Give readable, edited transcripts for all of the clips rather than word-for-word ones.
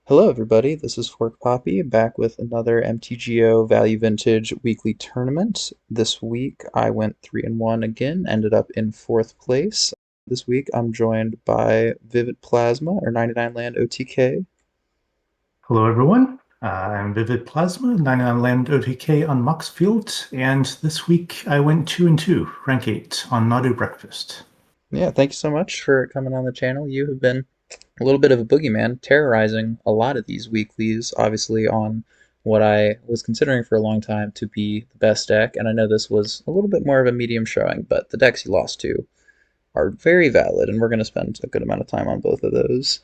Hello, everybody. This is Fork Poppy back with another MTGO Value Vintage weekly tournament. This week I went 3-1 again, ended up in fourth place. This week I'm joined by VividPlasma or 99 Land OTK. Hello, everyone. I'm VividPlasma, 99 Land OTK on Moxfield, and this week I went 2 and 2, rank 8 on Nadu Breakfast. Yeah, thank you so much for coming on the channel. You have been a little bit of a boogeyman, terrorizing a lot of these weeklies, obviously on what I was considering for a long time to be the best deck, and I know this was a little bit more of a medium showing, but the decks you lost to are very valid, and we're going to spend a good amount of time on both of those.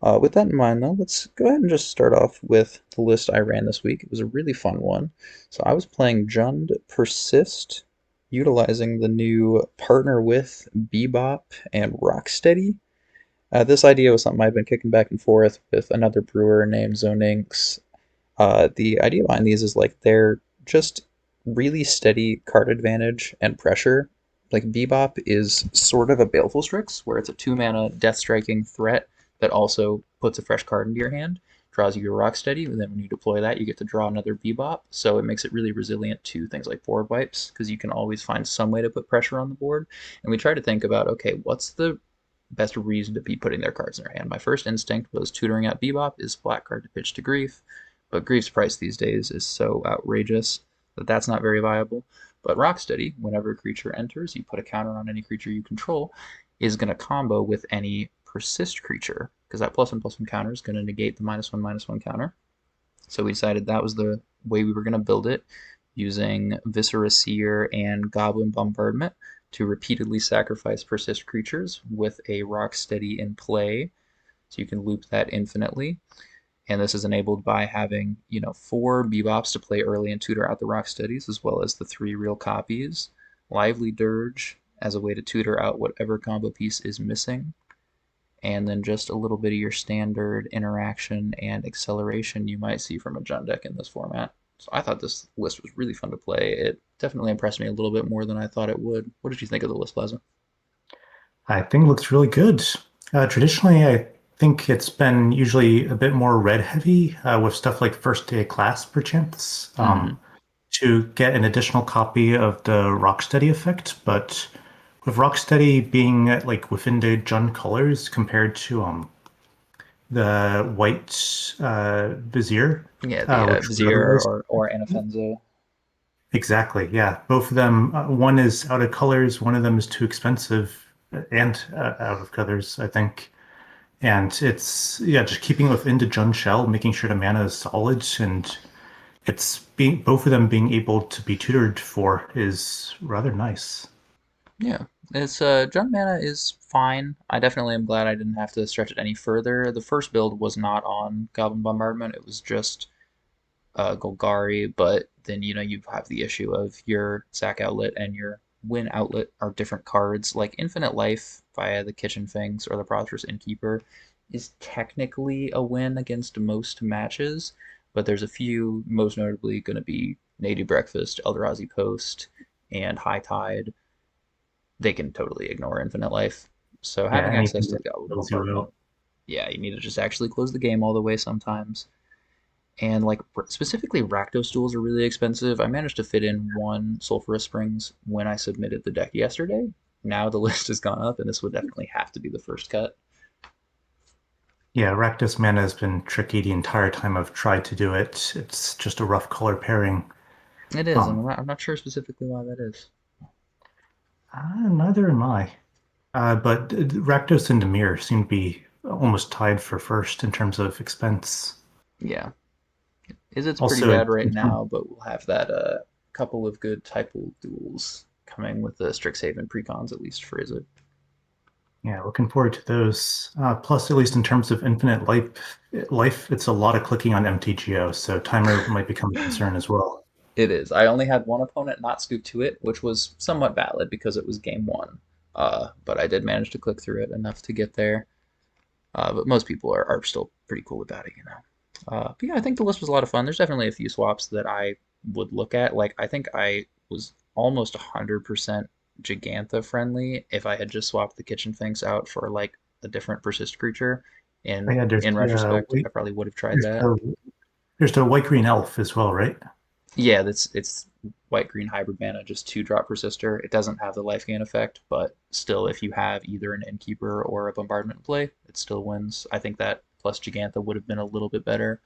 With that in mind, though, let's go ahead and just start off with the list I ran this week. It was a really fun one. So I was playing Jund Persist, utilizing the new partner with Bebop and Rocksteady. This idea was something I've been kicking back and forth with another brewer named Zoninks. The idea behind these is like they're just really steady card advantage and pressure. Like Bebop is sort of a Baleful Strix, where it's a 2 mana death striking threat that also puts a fresh card into your hand, draws you your Rocksteady, and then when you deploy that, you get to draw another Bebop. So it makes it really resilient to things like board wipes, because you can always find some way to put pressure on the board. And we try to think about, okay, what's the best reason to be putting their cards in their hand? My first instinct was tutoring out Bebop is black card to pitch to Grief, but Grief's price these days is so outrageous that that's not very viable. But Rocksteady, whenever a creature enters, you put a counter on any creature you control, is going to combo with any persist creature, because that +1/+1 counter is going to negate the -1/-1 counter. So we decided that was the way we were going to build it, using Viscera Seer and Goblin Bombardment to repeatedly sacrifice persist creatures with a Rocksteady in play. So you can loop that infinitely. And this is enabled by having, 4 Bebops to play early and tutor out the Rocksteadies, as well as the 3 real copies. Lively Dirge as a way to tutor out whatever combo piece is missing. And then just a little bit of your standard interaction and acceleration you might see from a Jund deck in this format. So I thought this list was really fun to play. It definitely impressed me a little bit more than I thought it would. What did you think of the list, Plaza? I think it looks really good. Traditionally, I think it's been usually a bit more red heavy with stuff like First Day of Class, perchance, Mm-hmm. to get an additional copy of the Rocksteady effect. But with Rocksteady being like within the Jund colors compared to the white Vizier, Yeah, the which were the other Vizier ways. or Anafenza. Exactly, yeah. Both of them, one is out of colors, one of them is too expensive and out of colors, I think. And it's, yeah, just keeping it within the Jund shell, making sure the mana is solid, and it's being both of them being able to be tutored for is rather nice. Yeah, it's Junk Mana is fine. I definitely am glad I didn't have to stretch it any further. The first build was not on Goblin Bombardment. It was just Golgari, but then you have the issue of your sack outlet and your win outlet are different cards. Like Infinite Life via the Kitchen Finks or the Prosperous Innkeeper is technically a win against most matches, but there's a few, most notably going to be Nadu Breakfast, Eldrazi Post, and High Tide. They can totally ignore Infinite Life. So Yeah, having access anything to that the Goblin fills you Bombardment, out. yeah, you need to just actually close the game all the way sometimes. And like specifically Rakdos duels are really expensive. I managed to fit in one Sulphurous Springs when I submitted the deck yesterday. Now the list has gone up, and this would definitely have to be the first cut. Yeah, Rakdos mana has been tricky the entire time I've tried to do it. It's just a rough color pairing. It is, and Um, I'm not sure specifically why that is. Neither am I. But Rakdos and Demir seem to be almost tied for first in terms of expense. Yeah, it's pretty Also, bad right now, but we'll have that couple of good typal duels coming with the Strixhaven precons at least for Izzet. yeah, looking forward to those. Plus, at least in terms of infinite life, it's a lot of clicking on MTGO, so timer might become a concern as well. It is. I only had one opponent not scoop to it, which was somewhat valid because it was game one. But I did manage to click through it enough to get there. But most people are still pretty cool about it. But yeah, I think the list was a lot of fun. There's definitely a few swaps that I would look at. Like I think I was almost 100% Gigantha friendly if I had just swapped the Kitchen Finks out for like a different persist creature Oh, yeah, In retrospect, I probably would have tried there's that. the there's the white green elf as well, right? Yeah, that's it's white green hybrid mana, just 2-drop persister. It doesn't have the life gain effect, but still, if you have either an innkeeper or a bombardment in play, it still wins. I think that plus Gigantha would have been a little bit better.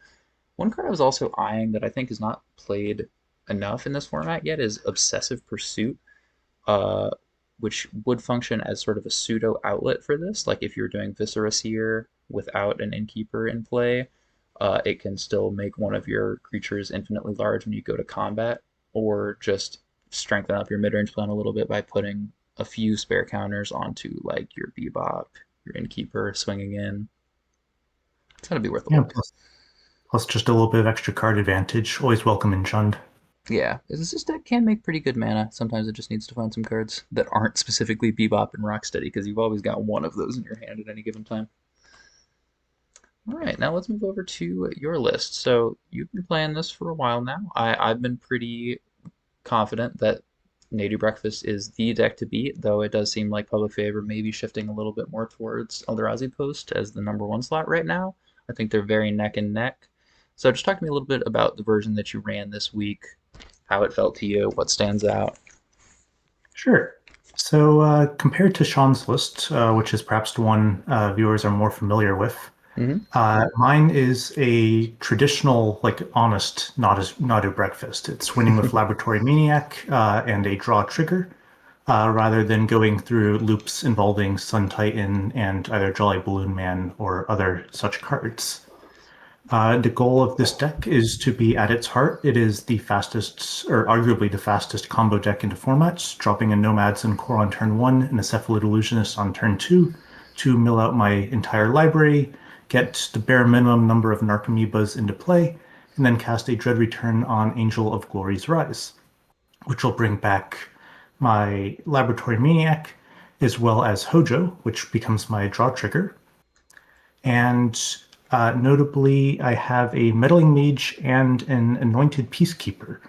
One card I was also eyeing that I think is not played enough in this format yet is Obsessive Pursuit, uh, which would function as sort of a pseudo outlet for this. Like if you're doing Viscera Seer without an Innkeeper in play, it can still make one of your creatures infinitely large when you go to combat, or just strengthen up your mid-range plan a little bit by putting a few spare counters onto like your Bebop, your Innkeeper swinging in. It's gonna be worth a Yeah, look. plus just a little bit of extra card advantage. Always welcome in Jund. Yeah, this deck can make pretty good mana. Sometimes it just needs to find some cards that aren't specifically Bebop and Rocksteady because you've always got one of those in your hand at any given time. All right, now let's move over to your list. So you've been playing this for a while now. I've been pretty confident that Nadu Breakfast is the deck to beat, though it does seem like public favor may be shifting a little bit more towards Eldrazi Post as the number one slot right now. I think they're very neck and neck. So just talk to me a little bit about the version that you ran this week, how it felt to you, what stands out. Sure. So compared to Sean's list, which is perhaps the one viewers are more familiar with, Mm-hmm. mine is a traditional, like honest Nadu breakfast. It's winning with Laboratory Maniac and a draw trigger, rather than going through loops involving Sun Titan and either Jolly Balloon Man or other such cards. The goal of this deck is to be at its heart. It is the fastest, or arguably the fastest combo deck into formats, dropping a Nomads and Core on turn 1 and a Cephalid Illusionist on turn 2 to mill out my entire library, get the bare minimum number of Narcomoebas into play, and then cast a Dread Return on Angel of Glory's Rise, which will bring back my Laboratory Maniac, as well as Hojo, which becomes my draw trigger, and notably, I have a Meddling Mage and an Anointed Peacekeeper,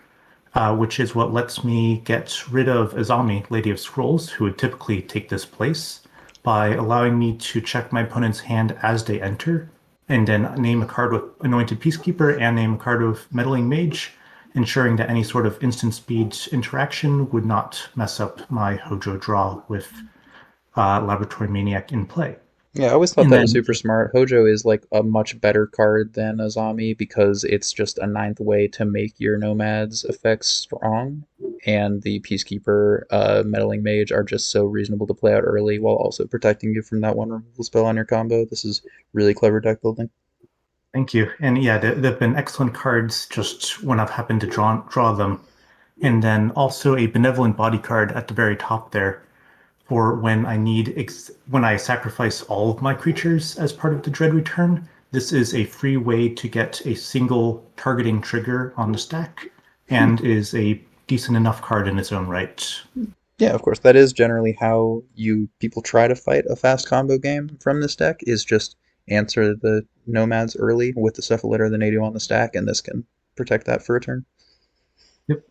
which is what lets me get rid of Azami, Lady of Scrolls, who would typically take this place, by allowing me to check my opponent's hand as they enter, and then name a card with Anointed Peacekeeper and name a card with Meddling Mage, ensuring that any sort of instant speed interaction would not mess up my Hojo draw with Laboratory Maniac in play. Yeah, I always thought And that was then super smart. Hojo is like a much better card than Azami because it's just a ninth way to make your nomads effects strong. And the Peacekeeper, Meddling Mage are just so reasonable to play out early while also protecting you from that one removal spell on your combo. This is really clever deck building. Thank you. And yeah, they've been excellent cards just when I've happened to draw them. And then also a benevolent body card at the very top there for when I when I sacrifice all of my creatures as part of the Dread Return. This is a free way to get a single targeting trigger on the stack Hmm. and is a decent enough card in its own right. Yeah, of course. That is generally how you people try to fight a fast combo game from this deck is just answer the nomads early with the Cephalid or the Nadu on the stack, and this can protect that for a turn. Yep.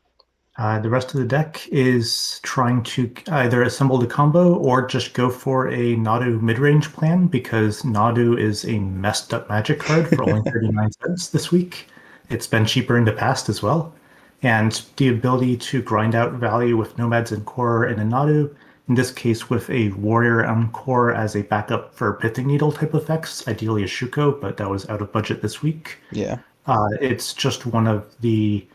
The rest of the deck is trying to either assemble the combo or just go for a Nadu mid-range plan because Nadu is a messed up magic card for only 39 cents this week. It's been cheaper in the past as well. And the ability to grind out value with Nomads and Core and a Nadu, in this case with a Warrior on Core as a backup for Pithing Needle type effects, ideally a Shuko, but that was out of budget this week. Yeah. It's just one of the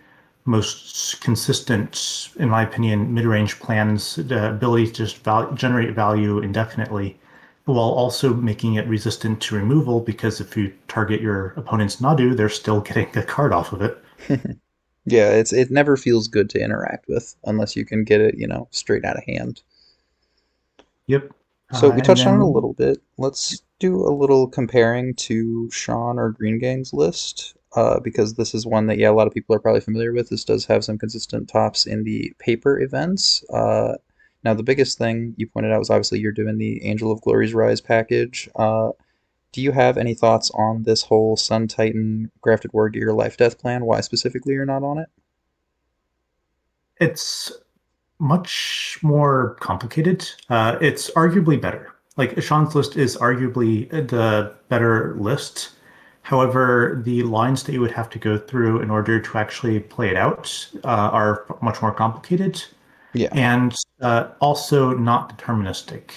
most consistent, in my opinion, mid-range plans, the ability to just generate value indefinitely, while also making it resistant to removal, because if you target your opponent's Nadu, they're still getting a card off of it. Yeah, it never feels good to interact with unless you can get it, straight out of hand. Yep. So we And touched on it a then little bit. Let's do a little comparing to Sean or Green Gang's list, because this is one that, yeah, a lot of people are probably familiar with. This does have some consistent tops in the paper events. Now, the biggest thing you pointed out was obviously you're doing the Angel of Glory's Rise package. Do you have any thoughts on this whole Sun Titan Grafted War Gear Life Death plan? Why specifically you're not on it? it's much more complicated. It's arguably better. Like Sean's list is arguably the better list. However, the lines that you would have to go through in order to actually play it out are much more complicated Yeah. and also not deterministic,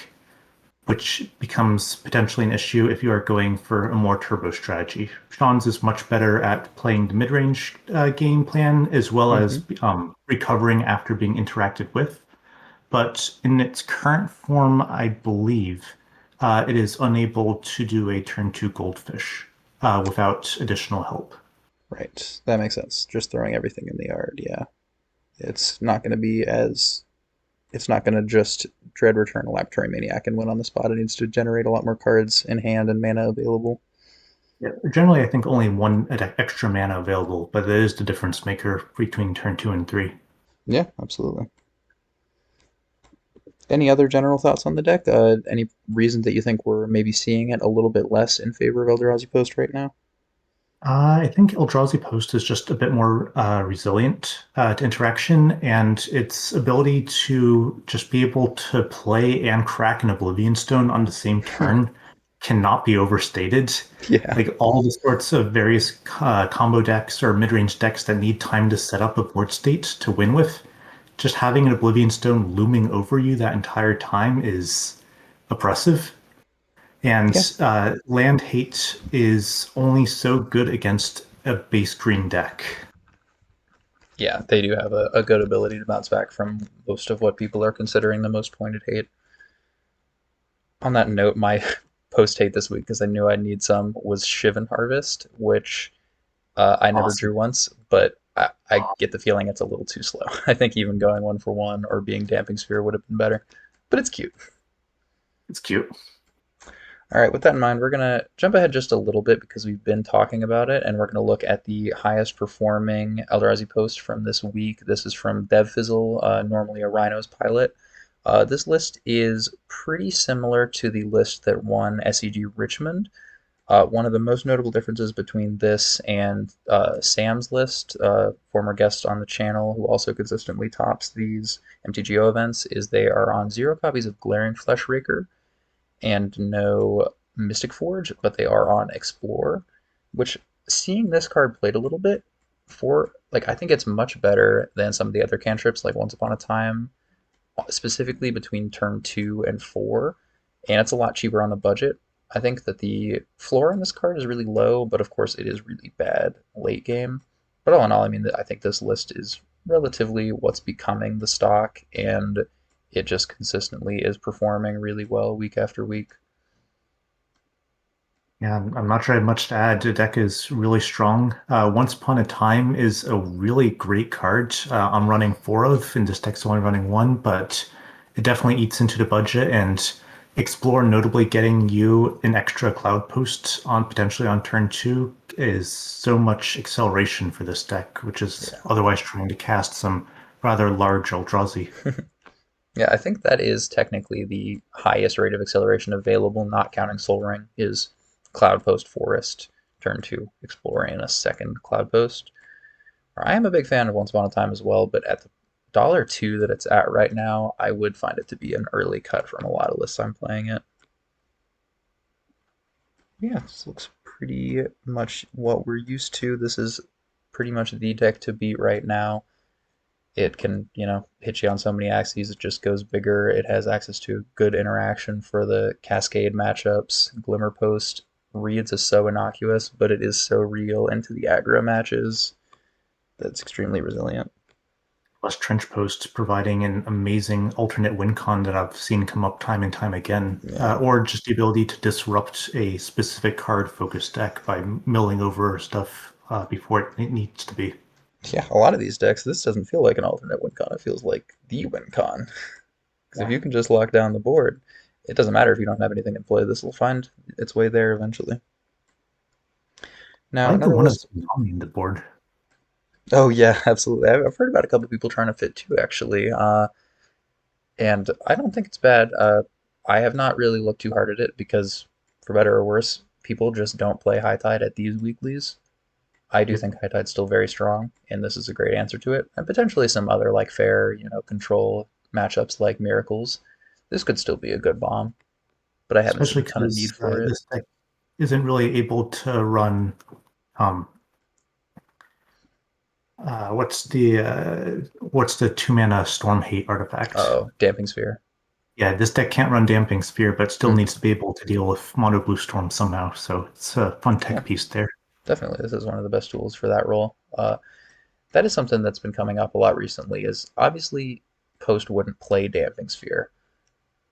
which becomes potentially an issue if you are going for a more turbo strategy. Sean's is much better at playing the mid-range game plan as well Hmm. as recovering after being interacted with. But in its current form, I believe it is unable to do a turn two goldfish without additional help. Right. That makes sense. Just throwing everything in the yard. Yeah. It's not going to be as. It's not going to just dread return a laboratory maniac and win on the spot. It needs to generate a lot more cards in hand and mana available. Yeah, generally, I think only one extra mana available, but it is the difference maker between turn two and three. Yeah, absolutely. Any other general thoughts on the deck? Any reason that you think we're maybe seeing it a little bit less in favor of Eldrazi Post right now? I think Eldrazi Post is just a bit more resilient to interaction, and its ability to just be able to play and crack an Oblivion Stone on the same turn cannot be overstated. Yeah. Like all the sorts of various combo decks or mid-range decks that need time to set up a board state to win with, just having an Oblivion Stone looming over you that entire time is oppressive. Yeah. And land hate is only so good against a base green deck. Yeah, they do have a good ability to bounce back from most of what people are considering the most pointed hate. On that note, my post hate this week, because I knew I'd need some, was Shivan Harvest, which I never Awesome. drew once, but I get the feeling it's a little too slow. I think even going 1 for 1 or being Damping Sphere would have been better, but it's cute. It's cute. All right, with that in mind, we're going to jump ahead just a little bit because we've been talking about it, and we're going to look at the highest performing Eldrazi post from this week. This is from DevFizzle, normally a Rhinos pilot. This list is pretty similar to the list that won SEG Richmond. One of the most notable differences between this and Sam's list, former guest on the channel who also consistently tops these MTGO events, is they are on 0 copies of Glaring Fleshraker and no Mystic Forge, but they are on Explore, which seeing this card played a little bit for like I think it's much better than some of the other cantrips like Once Upon a Time, specifically between turn 2 and 4, and it's a lot cheaper on the budget. I think that the floor on this card is really low, but of course it is really bad late game. But all in all, I mean, I think this list is relatively what's becoming the stock, and it just consistently is performing really well week after week. Yeah, I'm not sure I have much to add. The deck is really strong. Once Upon a Time is a really great card. I'm running four of, and this deck's only running one, but it definitely eats into the budget. And Explore, notably getting you an extra Cloudpost on potentially on turn two, is so much acceleration for this deck, which is Yeah. otherwise trying to cast some rather large Eldrazi. Yeah, I think that is technically the highest rate of acceleration available, not counting Soul Ring, is Cloud Post Forest, turn 2 Explore, and a second Cloud Post. I am a big fan of Once Upon a Time as well, but at the $1 2 that it's at right now, I would find it to be an early cut from a lot of lists I'm playing it. Yeah, this looks pretty much what we're used to. This is pretty much the deck to beat right now. It can, hit you on so many axes. It just goes bigger. It has access to good interaction for the Cascade matchups. Glimmer Post reads as so innocuous, but it is so real into the aggro matches that's extremely resilient. Plus Trench Post providing an amazing alternate win con that I've seen come up time and time again, Yeah. or just the ability to disrupt a specific card focused deck by milling over stuff before it needs to be. Yeah, a lot of these decks, this doesn't feel like an alternate win con. It feels like the win con. Because if Yeah. you can just lock down the board, it doesn't matter if you don't have anything in play. This will find its way there eventually. I Now, like the another one of list. Tsunami in the board. Oh, yeah, absolutely. I've heard about a couple people trying to fit two, actually. And I don't think it's bad. I have not really looked too hard at it because, for better or worse, people just don't play High Tide at these weeklies. I do Yep. think High Tide's still very strong, and this is a great answer to it. And potentially some other like fair, control matchups like Miracles. This could still be a good bomb. but I haven't seen especially a ton of need because for it. this deck isn't really able to run um, what's the 2 mana Storm Hate artifact? Oh, Damping Sphere. Yeah, this deck can't run Damping Sphere, but still Hmm. needs to be able to deal with Mono Blue Storm somehow. So it's a fun Yeah, tech piece there. definitely. This is one of the best tools for that role. That is something that's been coming up a lot recently. Is obviously Post wouldn't play Damping Sphere,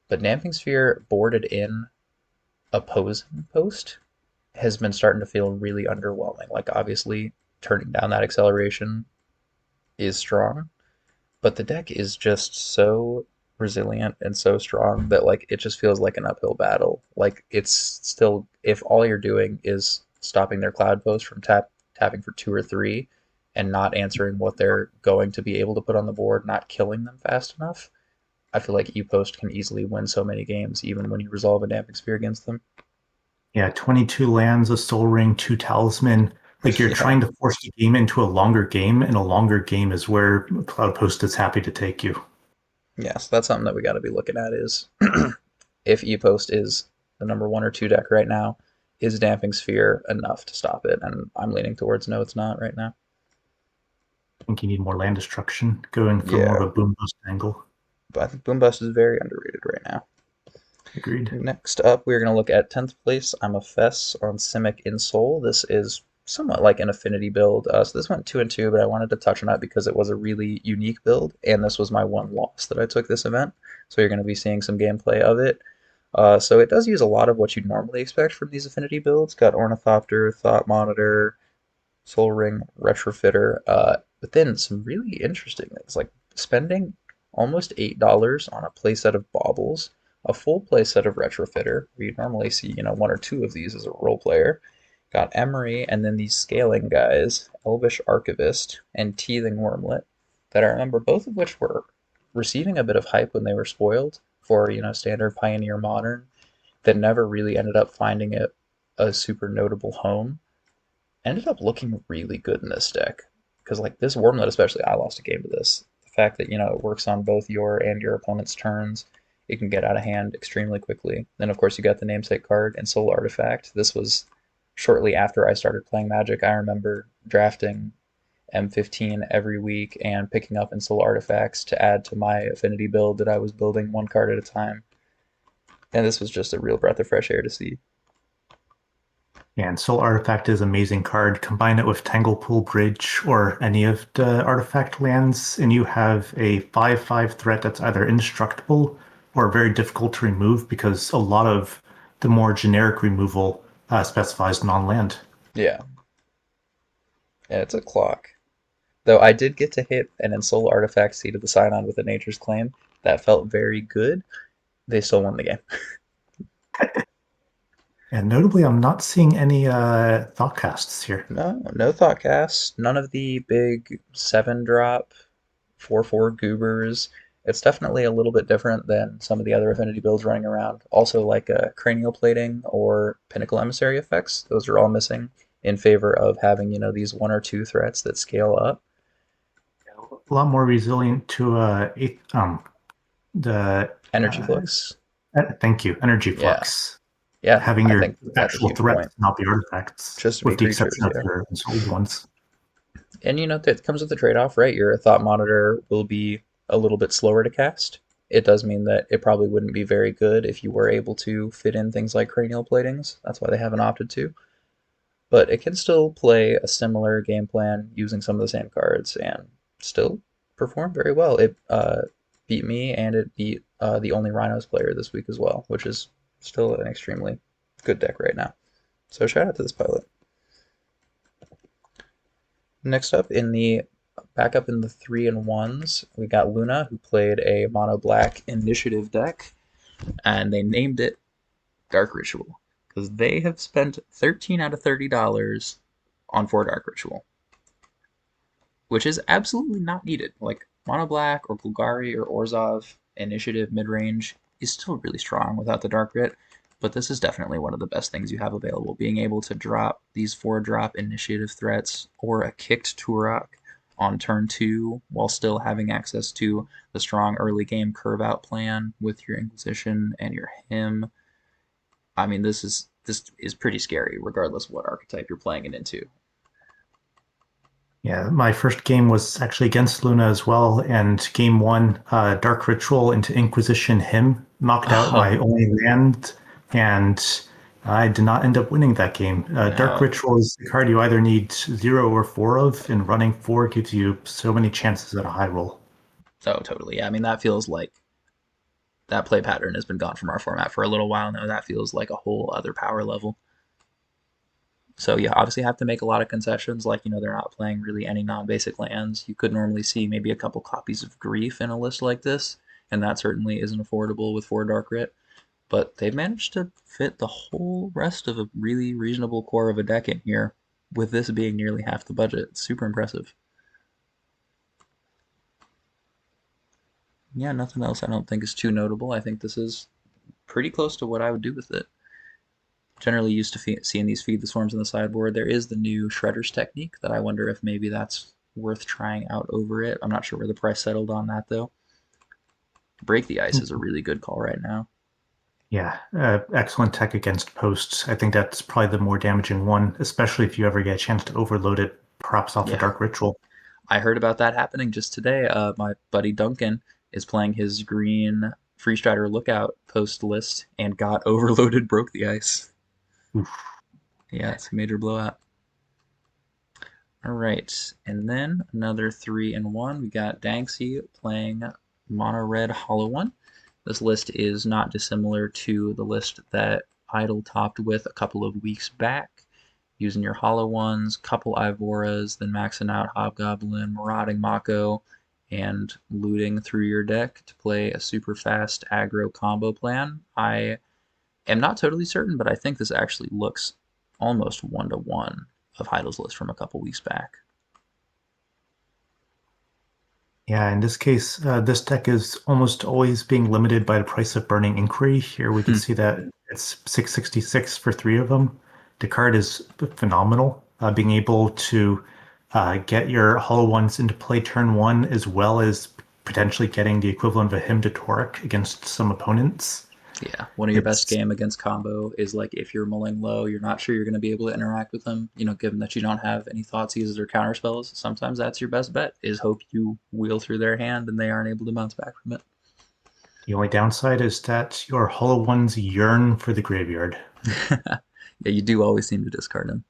but Damping Sphere boarded in opposing Post has been starting to feel really underwhelming. Like obviously turning down that acceleration is strong, but the deck is just so resilient and so strong that like it just feels like an uphill battle. Like it's still if all you're doing is stopping their Cloudpost from tapping for 2 or 3 and not answering what they're going to be able to put on the board, not killing them fast enough. I feel like E-Post can easily win so many games even when you resolve a Damping Sphere against them. Yeah, 22 lands, a Soul Ring, two Talisman. Like you're Yeah. trying to force the game into a longer game, and a longer game is where Cloudpost is happy to take you. Yeah, so that's something that we got to be looking at is if E-Post is the number 1 or 2 deck right now, is Damping Sphere enough to stop it? And I'm leaning towards no, it's not right now. I think you need more land destruction, going for more of Yeah, a boom bust angle. but I think Boom Bust is very underrated right now. Agreed. Next up, we're going to look at 10th place. I'm a Fess on Simic in Soul. This is somewhat like an Affinity build. So this went 2-2, but I wanted to touch on it because it was a really unique build, and this was my one loss that I took this event. So you're going to be seeing some gameplay of it. So it does use a lot of what you'd normally expect from these Affinity builds. Got Ornithopter, Thought Monitor, Soul Ring, Retrofitter, but then some really interesting things like spending almost $8 on a playset of Baubles, a full playset of Retrofitter. We normally see, 1 or 2 of these as a role player. Got Emery, and then these scaling guys, Elvish Archivist and Teething Wormlet, that I remember both of which were receiving a bit of hype when they were spoiled for, standard Pioneer Modern, that never really ended up finding it a super notable home ended up looking really good in this deck. Because like this Wormlet especially, I lost a game to this. The fact that it works on both your and your opponent's turns, it can get out of hand extremely quickly. Then of course you got the namesake card and Soul Artifact. This was shortly after I started playing Magic. I remember drafting M15 every week and picking up Soul Artifacts to add to my affinity build that I was building 1 card at a time. And this was just a real breath of fresh air to see. And Soul Artifact is an amazing card. Combine it with Tanglepool Bridge or any of the artifact lands, and you have a 5/5 threat that's either indestructible or very difficult to remove because a lot of the more generic removal specifies non-land. Yeah, and it's a clock. Though I did get to hit an Ensoul Artifact Seed of the Scion with a Nature's Claim. That felt very good. They still won the game. And notably, I'm not seeing any Thoughtcasts here. No, no Thoughtcast. None of the big 7 drop 4/4 goobers. It's definitely a little bit different than some of the other affinity builds running around. Also, like cranial plating or pinnacle emissary effects. Those are all missing in favor of having, these 1 or 2 threats that scale up. A lot more resilient to the Energy Flux. thank you, Energy Yeah. Flux. Yeah, Having I your think that's a actual huge threats, point. not the artifacts, Just to be with the creatures, exception of yeah. your sold ones. And that comes with the trade-off, right? Your thought monitor will be a little bit slower to cast. It does mean that it probably wouldn't be very good if you were able to fit in things like cranial platings. That's why they haven't opted to. But it can still play a similar game plan using some of the same cards and still perform very well. It beat me and it beat the only Rhinos player this week as well, which is still an extremely good deck right now. So shout out to this pilot. Next up in the back up in the 3-1s, we got Luna, who played a mono black initiative deck, and they named it Dark Ritual because they have spent 13 out of $30 on 4 Dark Ritual, which is absolutely not needed. Like mono black or Golgari or Orzhov initiative mid range is still really strong without the Dark Rit, but this is definitely one of the best things you have available. Being able to drop these 4-drop initiative threats or a kicked Turok on turn 2 while still having access to the strong early game curve out plan with your Inquisition and your Hymn I mean, this is pretty scary, regardless of what archetype you're playing it into. Yeah, my first game was actually against Luna as well, and game one, Dark Ritual into Inquisition Hymn knocked out my Oh only land, and I did not end up winning that game. Dark no. Ritual is the card you either need 0 or 4 of, and running 4 gives you so many chances at a high roll. Oh, totally. Yeah, I mean, that feels like that play pattern has been gone from our format for a little while now. That feels like a whole other power level. So you obviously have to make a lot of concessions. Like, they're not playing really any non-basic lands. You could normally see maybe a couple copies of Grief in a list like this, and that certainly isn't affordable with 4 Dark Rit. But they've managed to fit the whole rest of a really reasonable core of a deck in here, with this being nearly half the budget. It's super impressive. Yeah, nothing else I don't think is too notable. I think this is pretty close to what I would do with it. Generally used to seeing these feed the swarms on the sideboard. There is the new Shredder's technique that I wonder if maybe that's worth trying out over it. I'm not sure where the price settled on that though. Break the Ice is a really good call right now. Yeah, excellent tech against posts. I think that's probably the more damaging one, especially if you ever get a chance to overload it, perhaps off a Yeah, Dark Ritual. I heard about that happening just today. My buddy Duncan is playing his green Free Strider Lookout post list and got overloaded, broke the ice. Oof. Yeah, it's a major blowout. All right, and then another 3-1. We got Danksy playing Mono Red Hollow One. This list is not dissimilar to the list that Idle topped with a couple of weeks back. Using your Hollow Ones, couple Ivoras, then maxing out Hobgoblin, Marauding Mako, and looting through your deck to play a super fast aggro combo plan. I am not totally certain, but I think this actually looks almost 1-to-1 of Heidel's list from a couple weeks back. Yeah, in this case, this deck is almost always being limited by the price of Burning Inquiry. Here we could Hmm. see that it's 666 for 3 of them. The card is phenomenal. Being able to get your Hollow Ones into play turn one, as well as potentially getting the equivalent of a Hymn to Torque against some opponents. Yeah, one of your best It's game against combo is like if you're mulling low, you're not sure you're going to be able to interact with them. Given that you don't have any Thoughtseize or counter spells, sometimes that's your best bet. Is hope you wheel through their hand and they aren't able to bounce back from it. the only downside is that your Hollow Ones yearn for the graveyard. Yeah, you do always seem to discard them.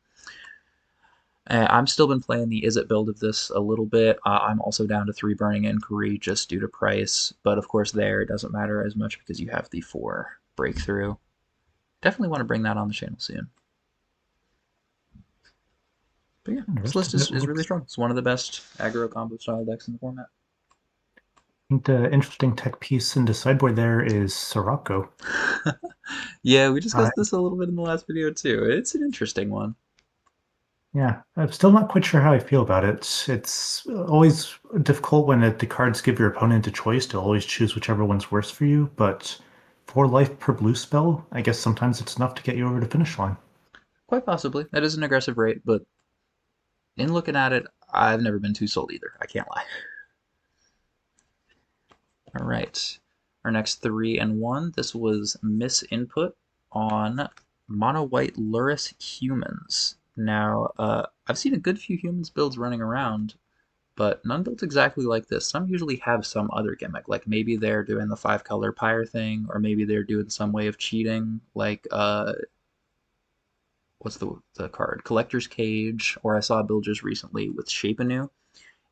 I'm still been playing the Is It build of this a little bit. I'm also down to 3 Burning Inquiry just due to price, but of course there it doesn't matter as much because you have the 4 Breakthrough. Definitely want to bring that on the channel soon. But yeah, The this rest list of it is really looks. strong. It's one of the best aggro combo style decks in the format. I think the interesting tech piece in the sideboard there is Sirocco. Yeah, we Uh, discussed this a little bit in the last video too. It's an interesting one. Yeah, I'm still not quite sure how I feel about it. It's always difficult when the cards give your opponent a choice to always choose whichever one's worse for you, but 4 life per blue spell, I guess sometimes it's enough to get you over the finish line. Quite possibly. That is an aggressive rate, but in looking at it, I've never been too sold either. I can't lie. All right. Our next 3-1. This was Misinput on Mono White Lurrus Humans. Now, I've seen a good few humans builds running around, but none built exactly like this. Some usually have some other gimmick, like maybe they're doing the 5 color pyre thing, or maybe they're doing some way of cheating, like what's the card? Collector's Cage, or I saw a build just recently with Shape Anew.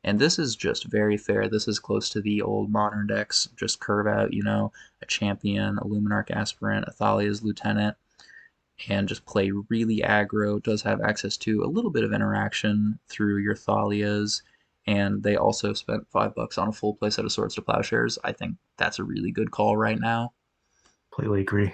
And this is just very fair. This is close to the old modern decks. Just curve out, a champion, a Luminarch aspirant, a Thalia's lieutenant, and just play really aggro. Does have access to a little bit of interaction through your Thalias, and they also spent $5 on a full playset of Swords to Plowshares. I think that's a really good call right now. Completely agree.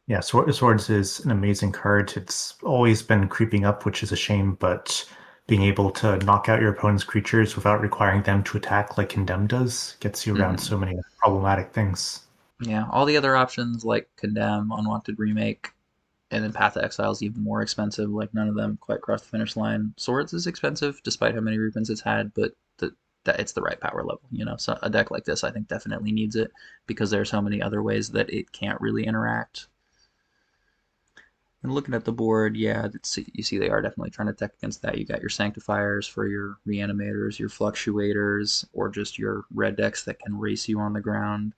Yeah, Swords is an amazing card. It's always been creeping up, which is a shame, but being able to knock out your opponent's creatures without requiring them to attack like Condemn does gets you around Hmm. so many problematic things. Yeah, all the other options like Condemn, Unwanted Remake, and then Path to Exile is even more expensive. Like none of them quite cross the finish line. Swords is expensive despite how many reprints it's had, but that it's the right power level. So a deck like this, I think, definitely needs it because there are so many other ways that it can't really interact. And looking at the board, yeah, you see they are definitely trying to tech against that. You got your Sanctifiers for your Reanimators, your Fluctuators, or just your red decks that can race you on the ground.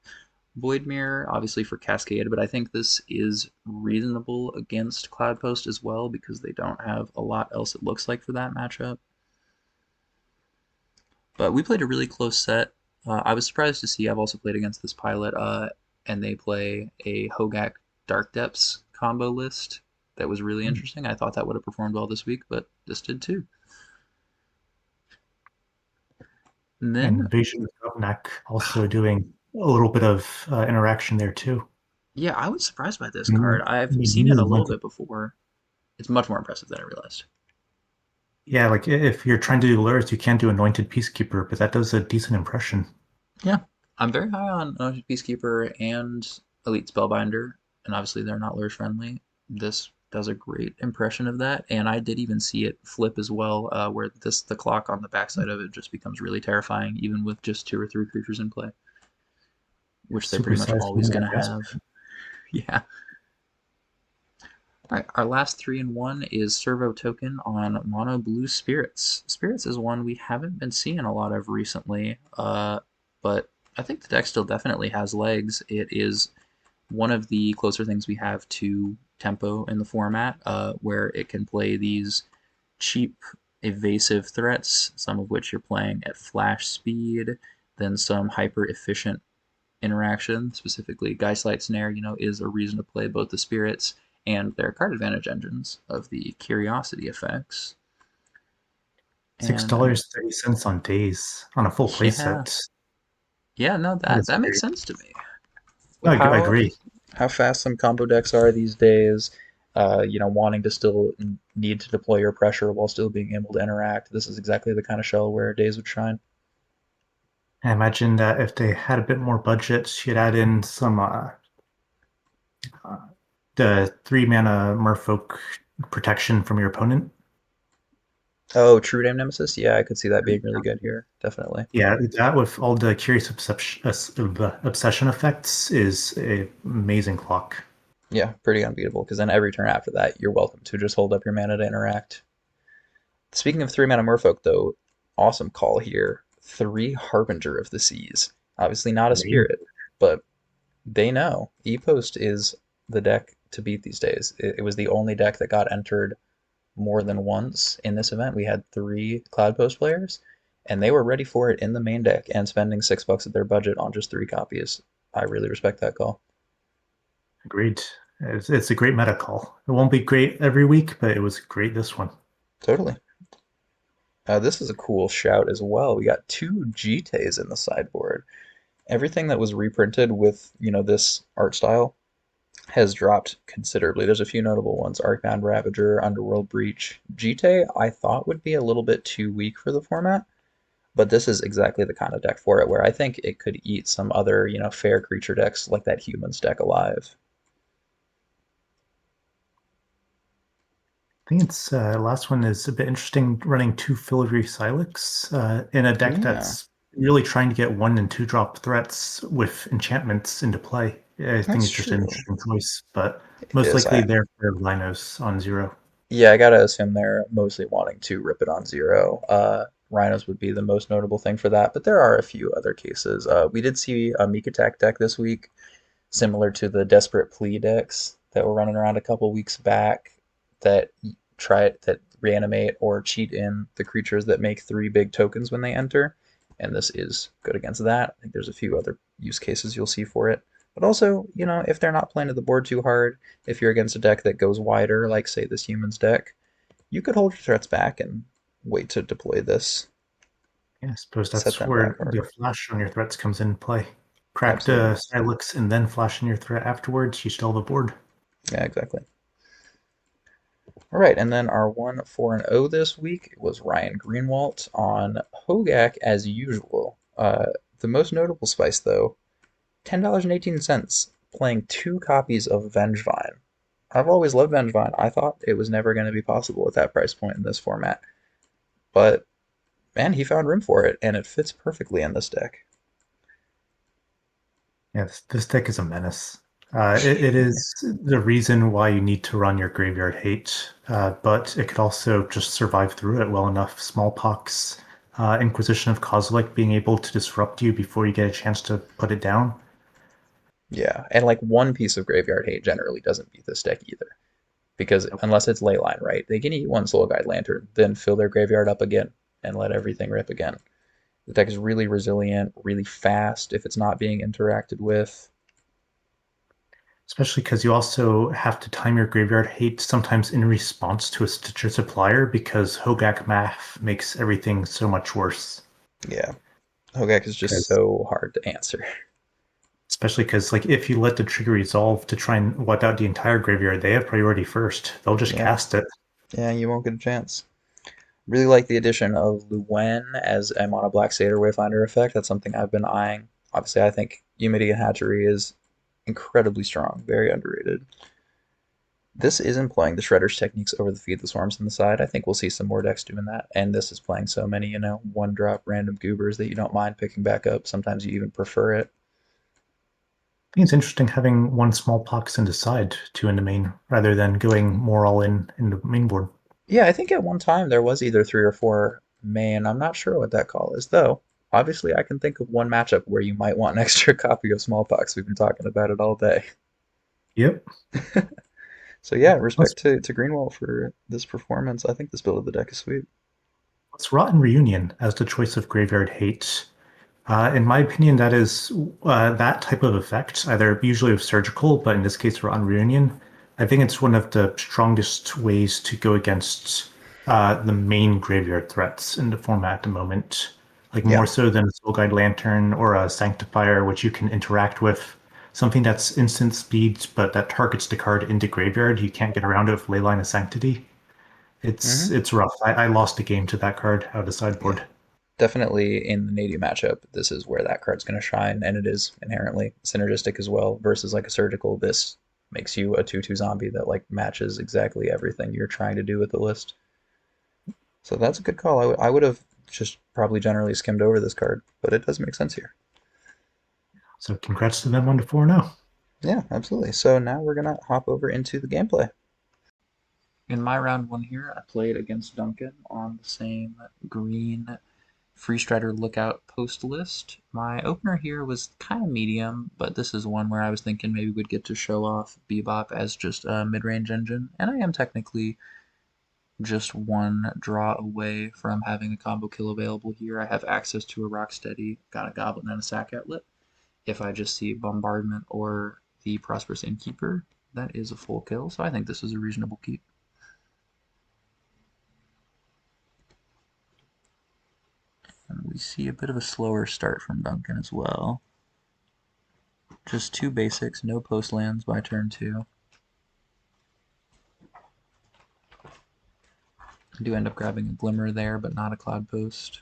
Void Mirror, obviously for Cascade, but I think this is reasonable against Cloudpost as well because they don't have a lot else it looks like for that matchup. But we played a really close set. I was surprised to see I've also played against this pilot, and they play a Hogak Dark Depths combo list that was really interesting. I thought that would have performed well this week, but this did too. And And then, Invasion of Govnak also doing a little bit of interaction there too. yeah, I was surprised by this card. Mm, I've you seen it really a little want to, bit before. It's much more impressive than I realized. yeah, like if you're trying to do Lurrus, you can't do Anointed Peacekeeper, but that does a decent impression. Yeah, I'm very high on Peacekeeper and Elite Spellbinder, and obviously they're not lure friendly. This does a great impression of that, and I did even see it flip as well, where the clock on the backside of it just becomes really terrifying, even with just two or three creatures in play, which they're pretty much Supersized always mana going to gas. have. Yeah. All right, our last 3-in-1 is Servo Token on Mono Blue Spirits. Spirits is one we haven't been seeing a lot of recently, but I think the deck still definitely has legs. It is one of the closer things we have to tempo in the format, where it can play these cheap, evasive threats, some of which you're playing at flash speed, then some hyper efficient interaction, specifically Geistlight Snare, is a reason to play both the spirits and their card advantage engines of the curiosity effects. Six And I mean, dollars 30 cents on days on a full play yeah, set. yeah, no, That that is that makes great. sense to me. I How agree. how fast some combo decks are these days. Wanting to still need to deploy your pressure while still being able to interact. This is exactly the kind of shell where days would shine. I imagine that if they had a bit more budget, you'd add in some uh, the 3 mana Merfolk protection from your opponent. Oh, True Name Nemesis? Yeah, I could see that being really good here. Definitely. Yeah, that with all the curious obsession effects is a amazing clock. Yeah, pretty unbeatable, because then every turn after that, you're welcome to just hold up your mana to interact. Speaking of 3 mana Merfolk, though, awesome call here. 3 Harbinger of the Seas. Obviously not a Amazing. spirit, but they know. E-Post is the deck to beat these days. It was the only deck that got entered more than once in this event. We had 3 Cloudpost players, and they were ready for it in the main deck and spending $6 of their budget on just 3 copies. I really respect that call. Agreed. It's a great meta call. It won't be great every week, but it was great this one. Totally. This is a cool shout as well. We got 2 GTAs in the sideboard. Everything that was reprinted with, this art style has dropped considerably. There's a few notable ones: Arcbound Ravager, Underworld Breach. GT I thought would be a little bit too weak for the format, but this is exactly the kind of deck for it where I think it could eat some other, fair creature decks like that humans deck alive. I think it's last one is a bit interesting running 2 Filigree Silex in a deck Yeah, that's really trying to get 1 and 2 drop threats with enchantments into play. I think that's it's just an true. interesting choice, but It most is. likely they're for Linos on 0. Yeah, I gotta assume they're mostly wanting to rip it on 0. Rhinos would be the most notable thing for that, but there are a few other cases. We did see a Meek Attack deck this week, similar to the Desperate Plea decks that were running around a couple weeks back that that reanimate or cheat in the creatures that make 3 big tokens when they enter. And this is good against that. I think there's a few other use cases you'll see for it. But also, if they're not playing to the board too hard, if you're against a deck that goes wider, like say this humans deck, you could hold your threats back and wait to deploy this, Yeah, I suppose set that's them back where the harder. flash on your threats comes in play. Crack Absolutely. the Silex and then flash in your threat afterwards. You still have a board. Yeah, exactly. All right, and then our 1 4-0 this week was Ryan Greenwalt on Hogak as usual. The most notable spice, though, $10.18, playing 2 copies of Vengevine. I've always loved Vengevine. I thought it was never going to be possible at that price point in this format, but man, he found room for it, and it fits perfectly in this deck. Yeah, this deck is a menace. It is the reason why you need to run your graveyard hate, but it could also just survive through it well enough. Smallpox, Inquisition of Kozilek being able to disrupt you before you get a chance to put it down. Yeah, and like one piece of graveyard hate generally doesn't beat this deck either. Because unless it's Leyline, right? They can eat one Soul Guide Lantern, then fill their graveyard up again and let everything rip again. The deck is really resilient, really fast if it's not being interacted with. Especially because you also have to time your graveyard hate sometimes in response to a Stitcher supplier because Hogak math makes everything so much worse. Yeah, Hogak is just Because so hard to answer. especially because like if you let the trigger resolve to try and wipe out the entire graveyard, they have priority first. They'll just Yeah, cast it. yeah, you won't get a chance. Really like the addition of Luen as a mono black Satyr Wayfinder effect. That's something I've been eyeing. Obviously, I think Humidity and Hatchery is incredibly strong, very underrated. This is employing the Shredder's techniques over the Feed the Swarms on the side. I think we'll see some more decks doing that. And this is playing so many, one drop random goobers that you don't mind picking back up. Sometimes you even prefer it. I think it's interesting having one smallpox in the side, two in the main, rather than going more all in the main board. Yeah, I think at one time there was either three or four main. I'm not sure what that call is, though. Obviously, I can think of one matchup where you might want an extra copy of Smallpox. We've been talking about it all day. Yep. So yeah, Let's respect to Greenwald for this performance. I think this build of the deck is sweet. let's Rotten Reunion as the choice of graveyard hate. In my opinion, that is that type of effect, either usually of surgical, but in this case, Rotten Reunion. I think it's one of the strongest ways to go against the main graveyard threats in the format at the moment. Like Yeah. more so than a Soul Guide Lantern or a Sanctifier, which you can interact with. Something that's instant speed, but that targets the card into graveyard. You can't get around it with Leyline of Sanctity. hmm It's rough. I lost a game to that card out of Yeah. sideboard. Definitely in the Nadu matchup, this is where that card's going to shine, and it is inherently synergistic as well. Versus like a surgical, this makes you a 2/2 zombie that like matches exactly everything you're trying to do with the list. So that's a good call. I would have just probably generally skimmed over this card, but it does make sense here. So congrats to them 1-4 now. Yeah, absolutely. So now we're gonna hop over into the gameplay. In my round one here, I played against Duncan on the same green Free Strider Lookout post list. My opener here was kind of medium, but this is one where I was thinking maybe we'd get to show off Bebop as just a mid-range engine, and I am technically just one draw away from having a combo kill available here. I have access to a Rocksteady, got a Goblin and a Sack Outlet. If I just see Bombardment or the Prosperous Innkeeper, that is a full kill, so I think this is a reasonable keep. And we see a bit of a slower start from Duncan as well. Just two basics, no post lands by turn two. I do end up grabbing a Glimmer there, but not a Cloudpost.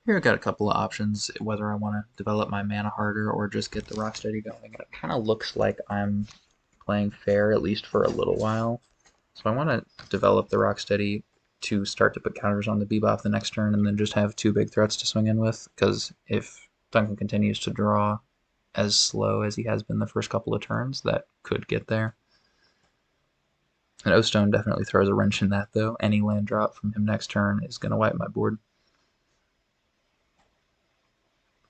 Here I've got a couple of options, whether I want to develop my mana harder or just get the Rocksteady going. It kind of looks like I'm playing fair, at least for a little while. So I want to develop the Rocksteady to start to put counters on the Bebop the next turn and then just have two big threats to swing in with, because if Duncan continues to draw as slow as he has been the first couple of turns, that could get there. And O-Stone definitely throws a wrench in that, though. Any land drop from him next turn is going to wipe my board.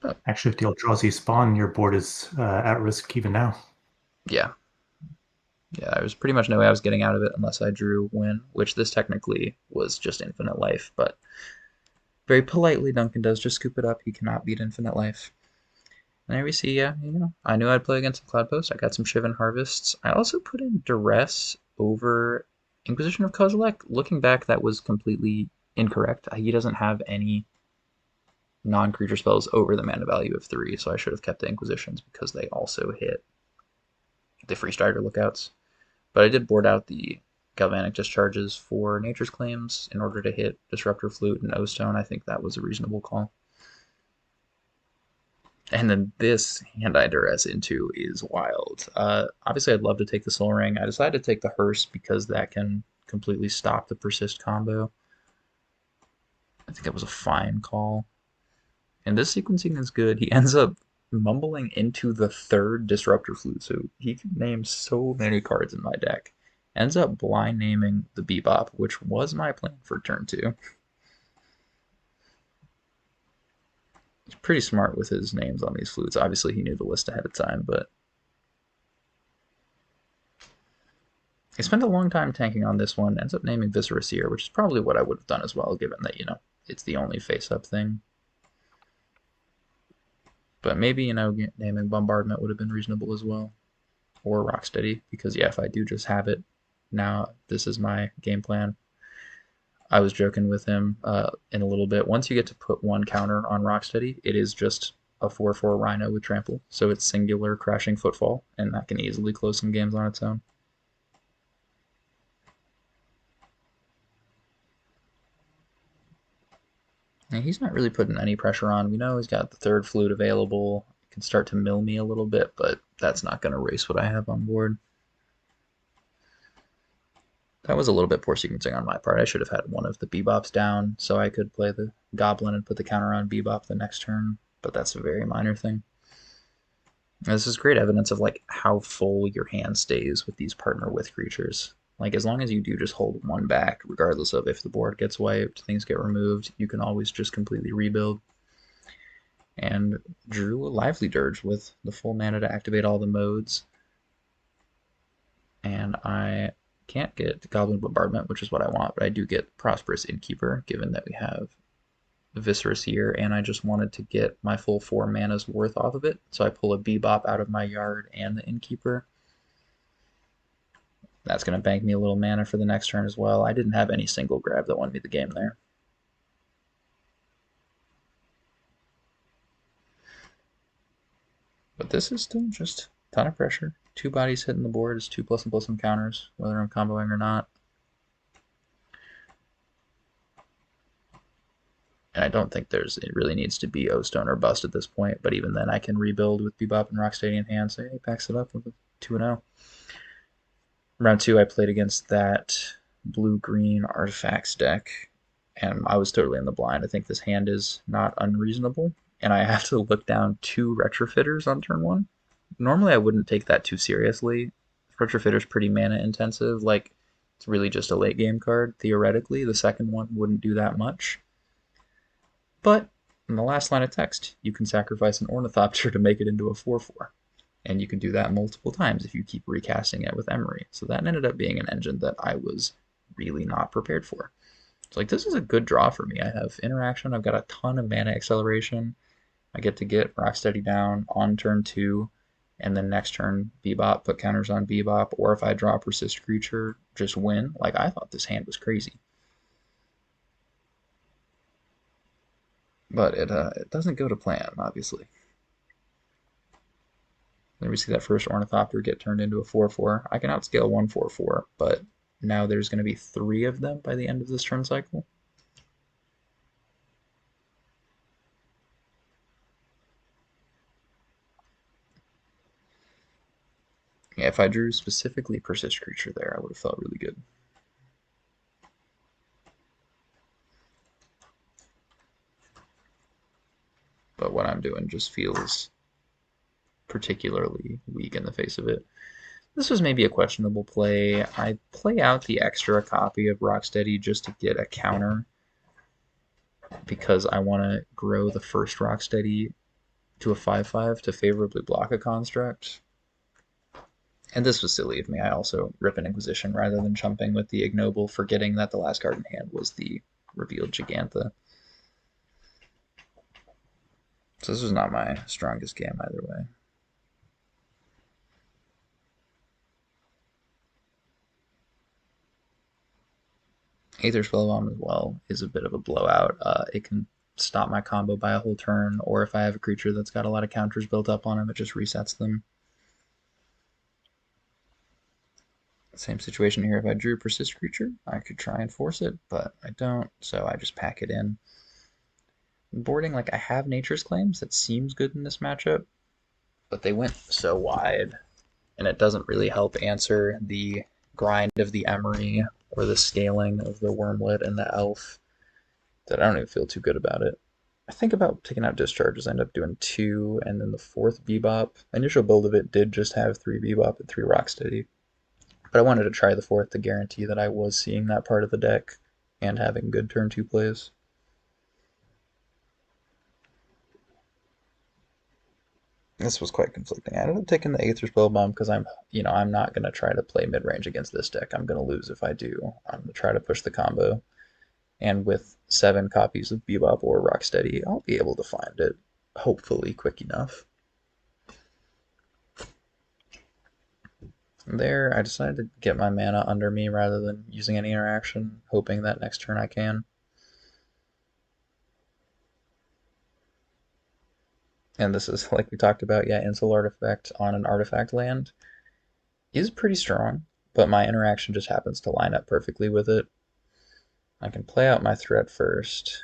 But Actually, if the Eldrazi spawn, your board is at risk even now. yeah, yeah, there was pretty much no way I was getting out of it unless I drew win, which this technically was just infinite life. But very politely, Duncan does just scoop it up. He cannot beat infinite life. And there we see, yeah, I knew I'd play against the Cloudpost. I got some Shivan Harvests. I also put in Duress over Inquisition of Kozilek. Looking back, that was completely incorrect. He doesn't have any non-creature spells over the mana value of 3, so I should have kept the Inquisitions because they also hit the Free Strider Lookouts. But I did board out the Galvanic Discharges for Nature's Claims in order to hit Disruptor Flute and O-Stone. I think that was a reasonable call. And then this hand I duress into is wild. Obviously, I'd love to take the Soul Ring. I decided to take the Hearse because that can completely stop the Persist combo. I think that was a fine call. And this sequencing is good. He ends up mumbling into the third Disruptor Flute, so he could name so many cards in my deck. Ends up blind naming the Bebop, which was my plan for turn 2. He's pretty smart with his names on these flutes. Obviously, he knew the list ahead of time, but he spent a long time tanking on this one. Ends up naming Viscera Seer, which is probably what I would have done as well, given that, it's the only face-up thing. But maybe, naming Bombardment would have been reasonable as well. Or Rocksteady, because, yeah, if I do just have it, now this is my game plan. I was joking with him in a little bit. Once you get to put one counter on Rocksteady, it is just a 4/4 Rhino with Trample. So it's singular Crashing Footfall, and that can easily close some games on its own. And he's not really putting any pressure on. We know he's got the third flute available. He can start to mill me a little bit, but that's not going to erase what I have on board. That was a little bit poor sequencing on my part. I should have had one of the Bebops down so I could play the Goblin and put the counter on Bebop the next turn, but that's a very minor thing. This is great evidence of like how full your hand stays with these partner with creatures. Like as long as you do just hold one back, regardless of if the board gets wiped, things get removed, you can always just completely rebuild. And drew a Lively Dirge with the full mana to activate all the modes. And I can't get Goblin Bombardment, which is what I want, but I do get Prosperous Innkeeper, given that we have Viscera Seer, and I just wanted to get my full 4 mana's worth off of it, so I pull a Bebop out of my yard and the Innkeeper. That's going to bank me a little mana for the next turn as well. I didn't have any single grab that won me the game there. But this is still just a ton of pressure. 2 bodies hitting the board is 2+++ counters, whether I'm comboing or not. And I don't think it really needs to be O-Stone or Bust at this point, but even then I can rebuild with Bebop and Rocksteady in hand, so he packs it up with a 2-0. Round 2 I played against that blue-green Artifacts deck, and I was totally in the blind. I think this hand is not unreasonable, and I have to look down 2 Retrofitters on turn 1. Normally I wouldn't take that too seriously. Retrofitter's pretty mana intensive, like it's really just a late game card. Theoretically, the second one wouldn't do that much. But in the last line of text, you can sacrifice an Ornithopter to make it into a 4/4. And you can do that multiple times if you keep recasting it with Emery. So that ended up being an engine that I was really not prepared for. It's like, this is a good draw for me. I have interaction, I've got a ton of mana acceleration. I get to get Rocksteady down on turn 2, and then next turn Bebop, put counters on Bebop, or if I draw Persist Creature, just win. Like, I thought this hand was crazy. But it doesn't go to plan, obviously. Then we see that first Ornithopter get turned into a 4/4. I can outscale one 4/4, but now there's going to be 3 of them by the end of this turn cycle. Yeah, if I drew specifically Persist Creature there, I would have felt really good. But what I'm doing just feels particularly weak in the face of it. This was maybe a questionable play. I play out the extra copy of Rocksteady just to get a counter because I want to grow the first Rocksteady to a 5/5 to favorably block a construct. And this was silly of me. I also rip an Inquisition rather than chumping with the Ignoble, forgetting that the last card in hand was the revealed Gigantha. So this was not my strongest game either way. Aether Spellbomb as well is a bit of a blowout. It can stop my combo by a whole turn, or if I have a creature that's got a lot of counters built up on him, it just resets them. Same situation here. If I drew Persist Creature, I could try and force it, but I don't, so I just pack it in. Boarding, like, I have Nature's Claims. That seems good in this matchup, but they went so wide, and it doesn't really help answer the grind of the Emery or the scaling of the Wormlet and the Elf that I don't even feel too good about it. I think about taking out discharges. I end up doing two, and then the fourth Bebop. Initial build of it did just have three Bebop and three Rocksteady, but I wanted to try the fourth to guarantee that I was seeing that part of the deck and having good turn two plays. This was quite conflicting. I ended up taking the Aether Spellbomb because I'm not gonna try to play mid range against this deck. I'm gonna lose if I do. I'm gonna try to push the combo, and with 7 copies of Bebop or Rocksteady, I'll be able to find it, hopefully quick enough. There, I decided to get my mana under me rather than using any interaction, hoping that next turn I can. And this is, like we talked about, yeah, Insult Artifact on an artifact land is pretty strong, but my interaction just happens to line up perfectly with it. I can play out my threat first.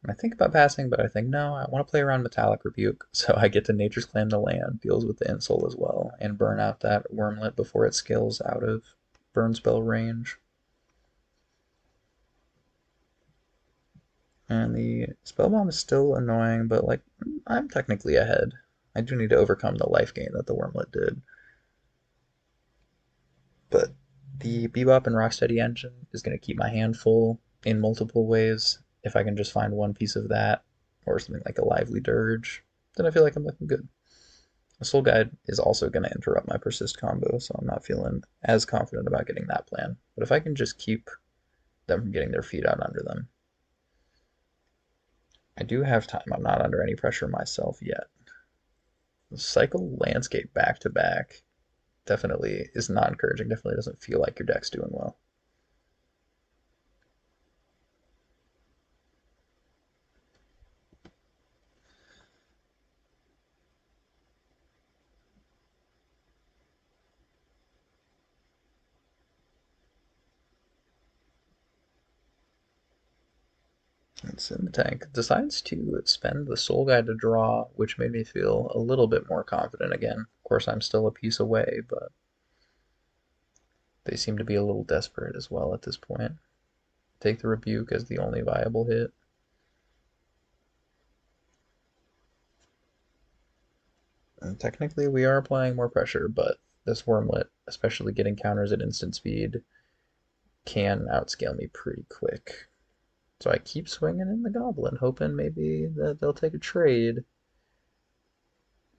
I think about passing, but I think no, I want to play around Metallic Rebuke, so I get to Nature's Claim the land, deals with the insult as well, and burn out that Wormlet before it scales out of burn spell range. And the Spellbomb is still annoying, but like I'm technically ahead. I do need to overcome the life gain that the Wormlet did. But the Bebop and Rocksteady engine is going to keep my hand full in multiple ways. If I can just find one piece of that, or something like a Lively Dirge, then I feel like I'm looking good. A Soul Guide is also going to interrupt my Persist combo, so I'm not feeling as confident about getting that plan. But if I can just keep them from getting their feet out under them, I do have time. I'm not under any pressure myself yet. Cycle Landscape back to back definitely is not encouraging. Definitely doesn't feel like your deck's doing well. It's in the tank. Decides to spend the Soul Guide to draw, which made me feel a little bit more confident again. Of course, I'm still a piece away, but they seem to be a little desperate as well at this point. Take the Rebuke as the only viable hit. And technically, we are applying more pressure, but this Wormlet, especially getting counters at instant speed, can outscale me pretty quick. So I keep swinging in the Goblin, hoping maybe that they'll take a trade,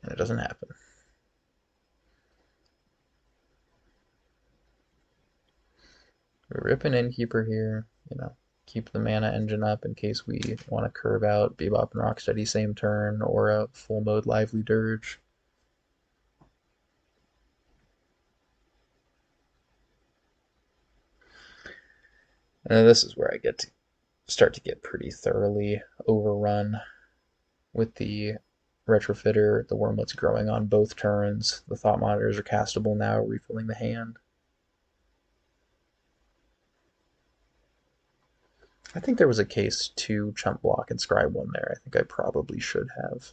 and it doesn't happen. We rip an Innkeeper here, keep the mana engine up in case we want to curve out Bebop and Rocksteady same turn or a full mode Lively Dirge. And this is where I get to start to get pretty thoroughly overrun with the Retrofitter. The Wormlet's growing on both turns. The Thought Monitors are castable now, refilling the hand. I think there was a case to chump block and scry one there. I think I probably should have.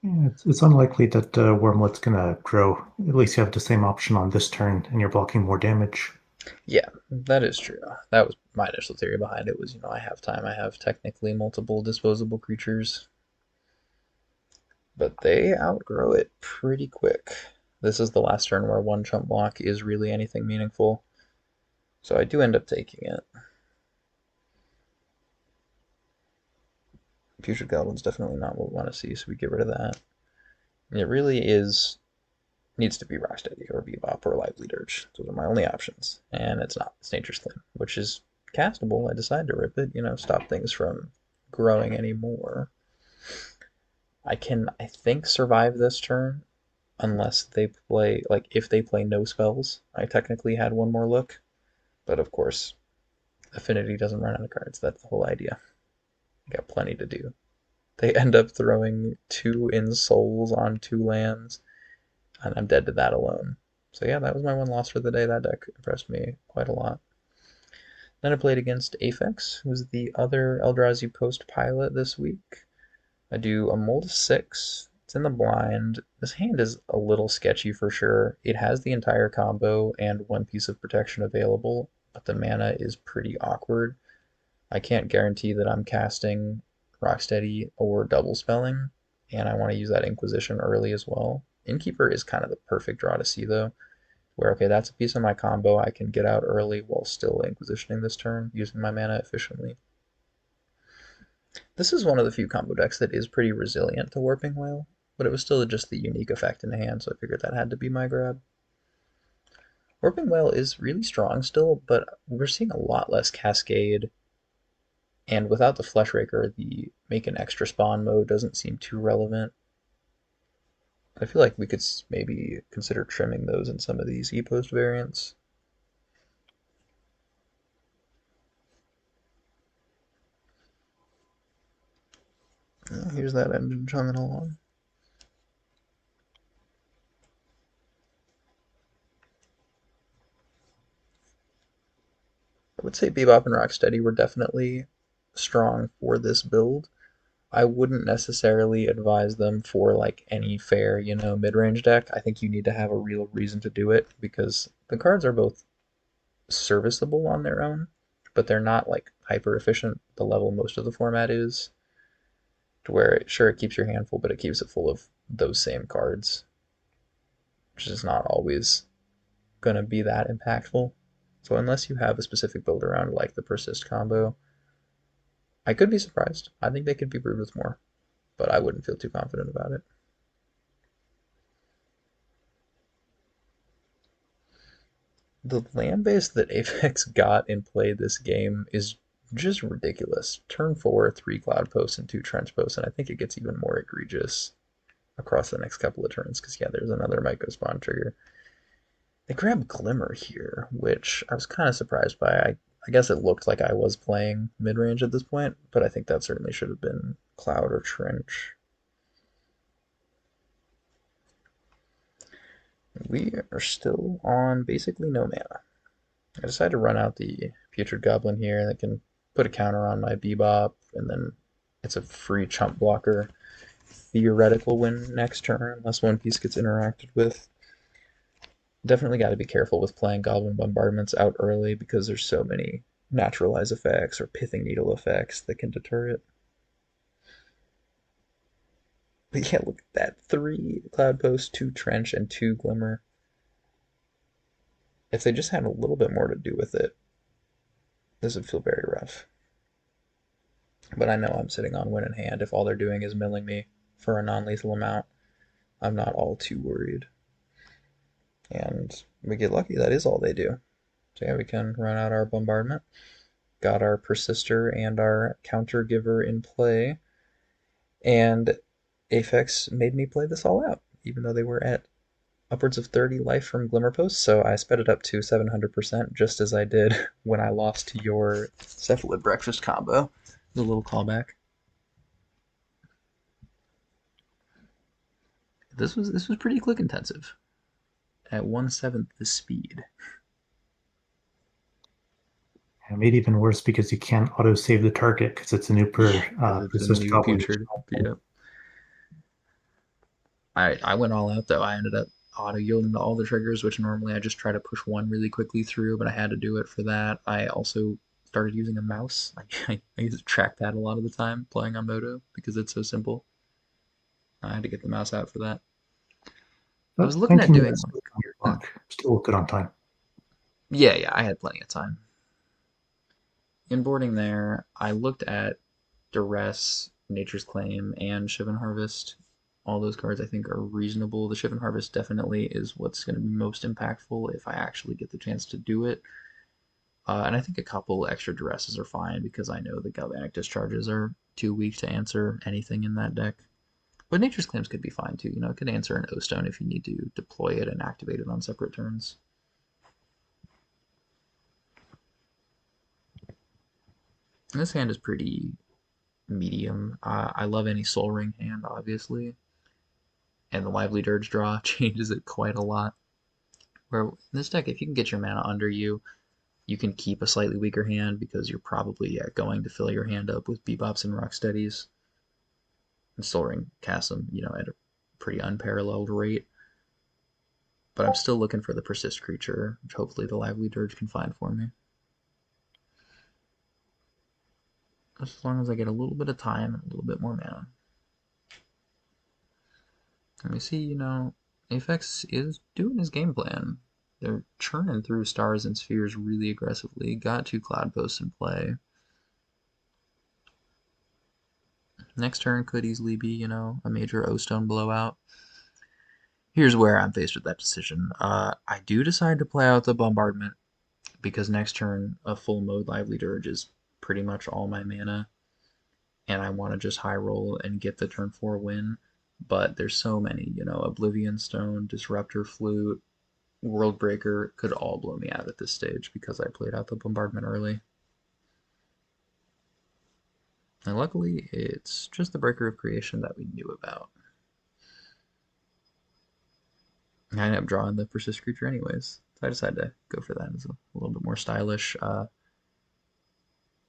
Yeah, it's unlikely that Wormlet's gonna grow. At least you have the same option on this turn, and you're blocking more damage. Yeah, that is true. That was my initial theory behind it was, I have time. I have technically multiple disposable creatures, but they outgrow it pretty quick. This is the last turn where one chump block is really anything meaningful, so I do end up taking it. Future Goblin's definitely not what we want to see, so we get rid of that. And it really needs to be Rocksteady or Bebop or Lively Dirge. Those are my only options, and it's not. It's Nature's Claim, which is castable. I decided to rip it, stop things from growing anymore. I can, I think, survive this turn unless they play, like, if they play no spells. I technically had one more look, but of course, Affinity doesn't run out of cards. That's the whole idea. Got plenty to do. They end up throwing 2 In-Souls on 2 lands, and I'm dead to that alone. So yeah, that was my one loss for the day. That deck impressed me quite a lot. Then I played against Aphex, who's the other Eldrazi post pilot this week. I do a Mold 6 It's in the blind. This hand is a little sketchy for sure. It has the entire combo and one piece of protection available, but the mana is pretty awkward. I can't guarantee that I'm casting Rocksteady or double spelling, and I want to use that Inquisition early as well. Innkeeper is kind of the perfect draw to see though, where okay, that's a piece of my combo I can get out early while still Inquisitioning this turn, using my mana efficiently. This is one of the few combo decks that is pretty resilient to Warping Wail, but it was still just the unique effect in the hand, so I figured that had to be my grab. Warping Wail is really strong still, but we're seeing a lot less Cascade, and without the Fleshraker, the make an extra spawn mode doesn't seem too relevant. I feel like we could maybe consider trimming those in some of these E-Post variants. Here's that engine chugging along. I would say Bebop and Rocksteady were definitely strong for this build. I wouldn't necessarily advise them for like any fair, mid-range deck. I think you need to have a real reason to do it because the cards are both serviceable on their own, but they're not like hyper efficient the level most of the format is. To where sure it keeps your hand full, but it keeps it full of those same cards, which is not always gonna be that impactful. So unless you have a specific build around like the Persist combo, I could be surprised. I think they could be brewed with more, but I wouldn't feel too confident about it. The land base that Apex got in play this game is just ridiculous. Turn 4, 3 Cloudposts and 2 Trench Posts, and I think it gets even more egregious across the next couple of turns, because yeah, there's another Myco Spawn trigger. They grabbed Glimmer here, which I was kind of surprised by. I guess it looked like I was playing mid-range at this point, but I think that certainly should have been Cloud or Trench. We are still on basically no mana. I decided to run out the Putrid Goblin here that can put a counter on my Bebop, and then it's a free chump blocker. Theoretical win next turn, unless one piece gets interacted with. Definitely got to be careful with playing Goblin Bombardments out early because there's so many naturalize effects or pithing needle effects that can deter it. But yeah, look at that. 3 Cloudpost, 2 Trench, and 2 Glimmer. If they just had a little bit more to do with it, this would feel very rough. But I know I'm sitting on win in hand. If all they're doing is milling me for a non-lethal amount, I'm not all too worried. And we get lucky, that is all they do. So yeah, we can run out our bombardment. Got our Persister and our Counter Giver in play. And Aphex made me play this all out, even though they were at upwards of 30 life from Glimmer Post, so I sped it up to 700%, just as I did when I lost to your Cephalid Breakfast combo. The little callback. This was pretty click intensive. At 1/7 the speed. And made even worse because you can't auto save the target because it's a new Yeah, because it's a persist new goblin. putrid. Yep. I went all out though. I ended up auto yielding to all the triggers, which normally I just try to push one really quickly through, but I had to do it for that. I also started using a mouse. I use a trackpad a lot of the time playing on Moto because it's so simple. I had to get the mouse out for that. I was But looking at 19 doing minutes like, on your clock. Still good on time. yeah, I had plenty of time. Inboarding there, I looked at Duress, Nature's Claim, and Shivan Harvest. All those cards I think are reasonable. The Shivan Harvest definitely is what's going to be most impactful if I actually get the chance to do it. And I think a couple extra Duresses are fine because I know the Galvanic Discharges are too weak to answer anything in that deck. But Nature's Claims could be fine too. It could answer an O-Stone if you need to deploy it and activate it on separate turns. And this hand is pretty medium. I love any Soul Ring hand, obviously, and the Lively Dirge draw changes it quite a lot. Where in this deck, if you can get your mana under you, you can keep a slightly weaker hand because you're probably going to fill your hand up with Bebops and Rocksteadies. And Soul Ring casts them, at pretty unparalleled rate. But I'm still looking for the Persist creature, which hopefully the Lively Dirge can find for me. Just as long as I get a little bit of time and a little bit more mana. And we see, Aphex is doing his game plan. They're churning through stars and spheres really aggressively. Got 2 Cloudposts in play. Next turn could easily be, a major O-Stone blowout. Here's where I'm faced with that decision. I do decide to play out the Bombardment because next turn a full mode Lively Dirge is pretty much all my mana, and I want to just high roll and get the turn 4 win. But there's so many, Oblivion Stone, Disruptor Flute, World Breaker could all blow me out at this stage because I played out the Bombardment early. And luckily, it's just the Breaker of Creation that we knew about. I ended up drawing the Persist creature anyways, so I decided to go for that as a little bit more stylish.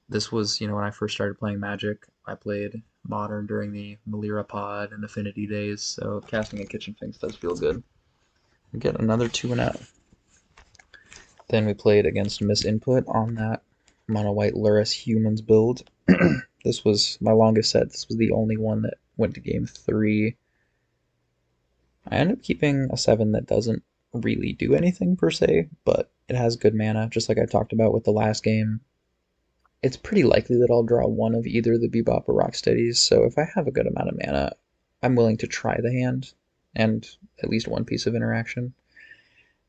This was, when I first started playing Magic, I played Modern during the Melira Pod and Affinity days, so casting a Kitchen Finks does feel good. We get another 2-0. Then we played against Miss Input on that mono white Lurrus humans build. This was my longest set. This was the only one that went to game 3. I ended up keeping a 7 that doesn't really do anything per se, but it has good mana, just like I talked about with the last game. It's pretty likely that I'll draw one of either the Bebop or Rocksteadies, so if I have a good amount of mana, I'm willing to try the hand and at least one piece of interaction.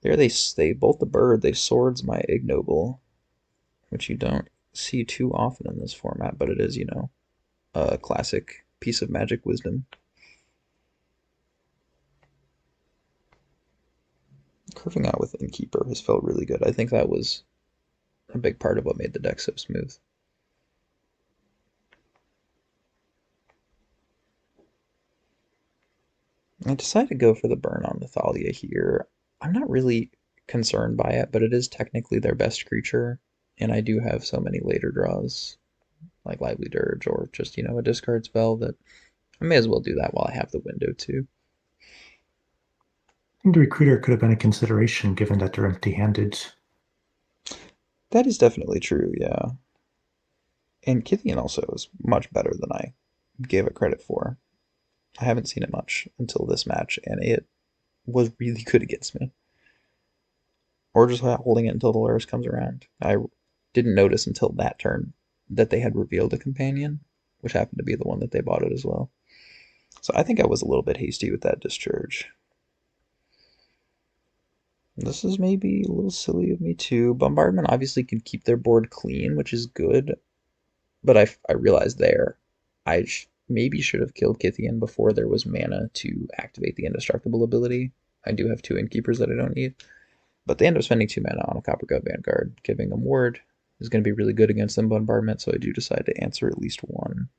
There they bolt the bird, they swords my Ignoble, which you don't see too often in this format, but it is, a classic piece of Magic wisdom. Curving out with Innkeeper has felt really good. I think that was a big part of what made the deck so smooth. I decided to go for the burn on Thalia here. I'm not really concerned by it, but it is technically their best creature, and I do have so many later draws, like Lively Dirge or just, a discard spell that I may as well do that while I have the window too. I think the Recruiter could have been a consideration given that they're empty-handed. That is definitely true, yeah. And Kithian also is much better than I gave it credit for. I haven't seen it much until this match, and it was really good against me. Or just holding it until the Lurrus comes around. I didn't notice until that turn that they had revealed a companion, which happened to be the one that they bought it as well. So I think I was a little bit hasty with that discharge. This is maybe a little silly of me too. Bombardment obviously can keep their board clean, which is good, but I realized there I maybe should have killed Kithian before there was mana to activate the indestructible ability. I do have 2 Innkeepers that I don't need, but they end up spending 2 mana on a Copper Gut Vanguard. Giving them Ward is going to be really good against them Bombardment, so I do decide to answer at least one.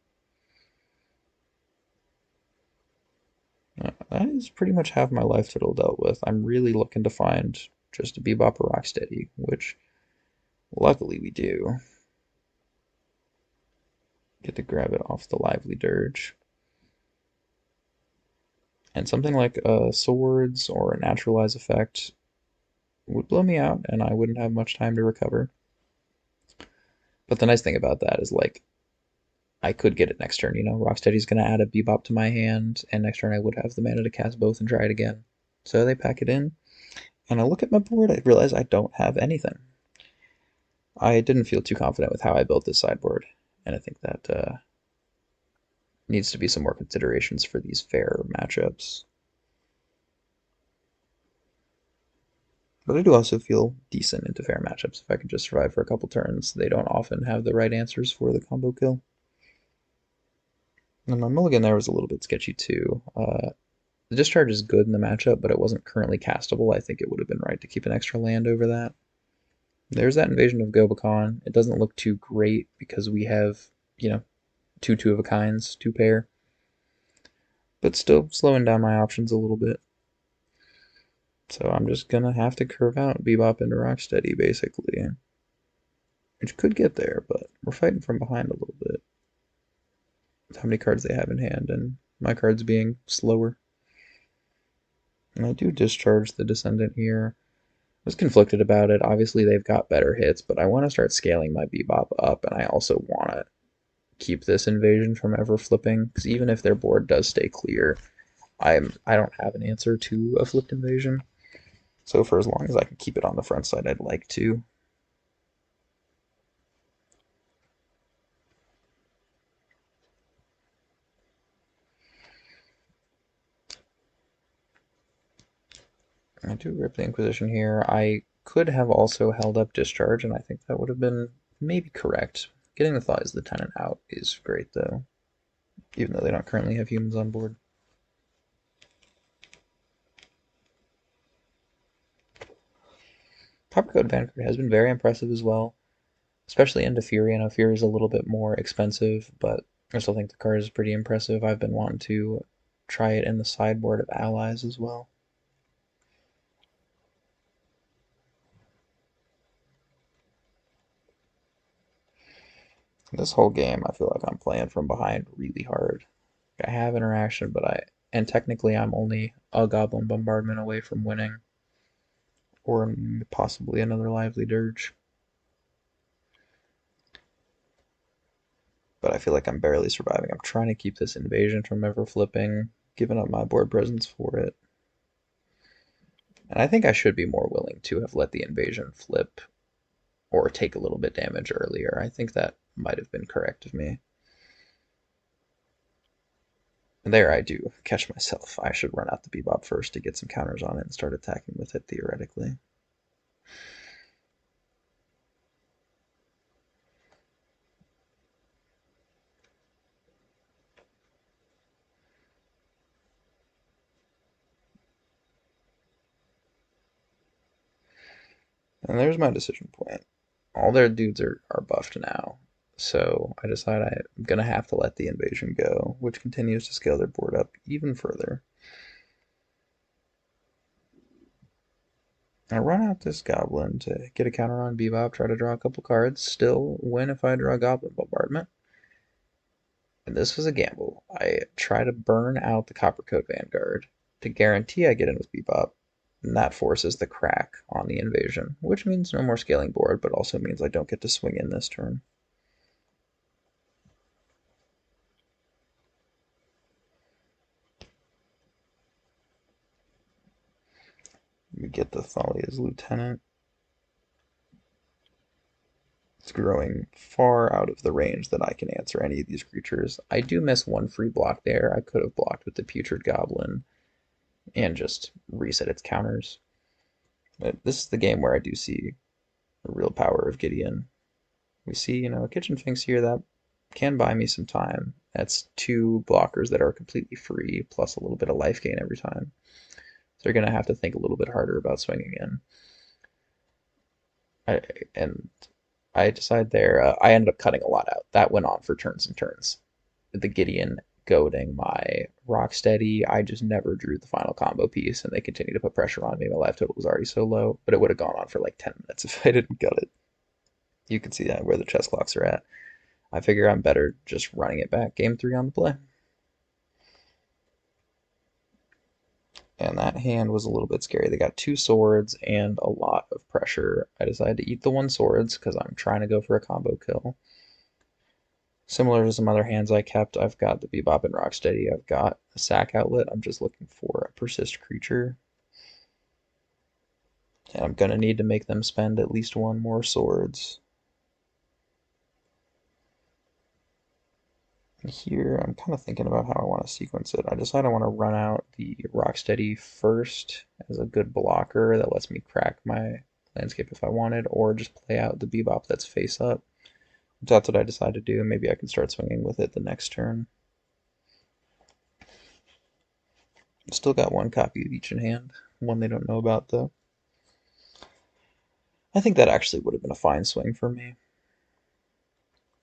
That is pretty much half my life total dealt with. I'm really looking to find just a Bebop or Rocksteady, which luckily we do. Get to grab it off the Lively Dirge. And something like Swords or a Naturalize effect would blow me out, and I wouldn't have much time to recover. But the nice thing about that is, I could get it next turn, Rocksteady's going to add a Bebop to my hand, and next turn I would have the mana to cast both and try it again. So they pack it in, and I look at my board, I realize I don't have anything. I didn't feel too confident with how I built this sideboard, and I think that needs to be some more considerations for these fair matchups. But I do also feel decent into fair matchups. If I can just survive for a couple turns, they don't often have the right answers for the combo kill. And my mulligan there was a little bit sketchy too. The discharge is good in the matchup, but it wasn't currently castable. I think it would have been right to keep an extra land over that. There's that invasion of Gobakon. It doesn't look too great because we have, 2 of a kinds, 2 pair. But still slowing down my options a little bit. So I'm just going to have to curve out Bebop into Rocksteady, basically. Which could get there, but we're fighting from behind a little bit. With how many cards they have in hand, and my cards being slower. And I do discharge the Descendant here. I was conflicted about it. Obviously, they've got better hits, but I want to start scaling my Bebop up, and I also want to keep this invasion from ever flipping, because even if their board does stay clear, I don't have an answer to a flipped invasion. So for as long as I can keep it on the front side, I'd like to. I do rip the Inquisition here. I could have also held up Discharge, and I think that would have been maybe correct. Getting the Thighs of the Tenant out is great, though, even though they don't currently have humans on board. Coppercoat Vanguard has been very impressive as well, especially into Fury. I know Fury is a little bit more expensive, but I still think the card is pretty impressive. I've been wanting to try it in the sideboard of Allies as well. This whole game, I feel like I'm playing from behind really hard. I have interaction, and technically I'm only a Goblin Bombardment away from winning, or possibly another Lively Dirge. But I feel like I'm barely surviving. I'm trying to keep this invasion from ever flipping, giving up my board presence for it. And I think I should be more willing to have let the invasion flip or take a little bit damage earlier. I think that might have been correct of me. And there I do catch myself. I should run out the Bebop first to get some counters on it and start attacking with it theoretically. And there's my decision point. All their dudes are buffed now. So I decide I'm going to have to let the invasion go, which continues to scale their board up even further. I run out this goblin to get a counter on Bebop, try to draw a couple cards, still win if I draw Goblin Bombardment. And this was a gamble. I try to burn out the Coppercoat Vanguard to guarantee I get in with Bebop, and that forces the crack on the invasion, which means no more scaling board, but also means I don't get to swing in this turn. We get the Thalia's Lieutenant. It's growing far out of the range that I can answer any of these creatures. I do miss one free block there. I could have blocked with the Putrid Goblin and just reset its counters. But this is the game where I do see the real power of Gideon. We see, a Kitchen Finks here that can buy me some time. That's two blockers that are completely free, plus a little bit of life gain every time. So they're going to have to think a little bit harder about swinging in. I, and I decide there, I ended up cutting a lot out. That went on for turns and turns. The Gideon goading my Rocksteady, I just never drew the final combo piece, and they continued to put pressure on me. My life total was already so low, but it would have gone on for like 10 minutes if I didn't gut it. You can see that where the chess clocks are at. I figure I'm better just running it back. Game 3 on the play. And that hand was a little bit scary. They got two swords and a lot of pressure. I decided to eat the one swords because I'm trying to go for a combo kill. Similar to some other hands I kept, I've got the Bebop and Rocksteady. I've got a Sac outlet. I'm just looking for a Persist creature. And I'm going to need to make them spend at least one more swords. Here, I'm kind of thinking about how I want to sequence it. I decide I want to run out the Rocksteady first as a good blocker that lets me crack my landscape if I wanted, or just play out the Bebop that's face up. That's what I decide to do. Maybe I can start swinging with it the next turn. Still got one copy of each in hand, one they don't know about though. I think that actually would have been a fine swing for me.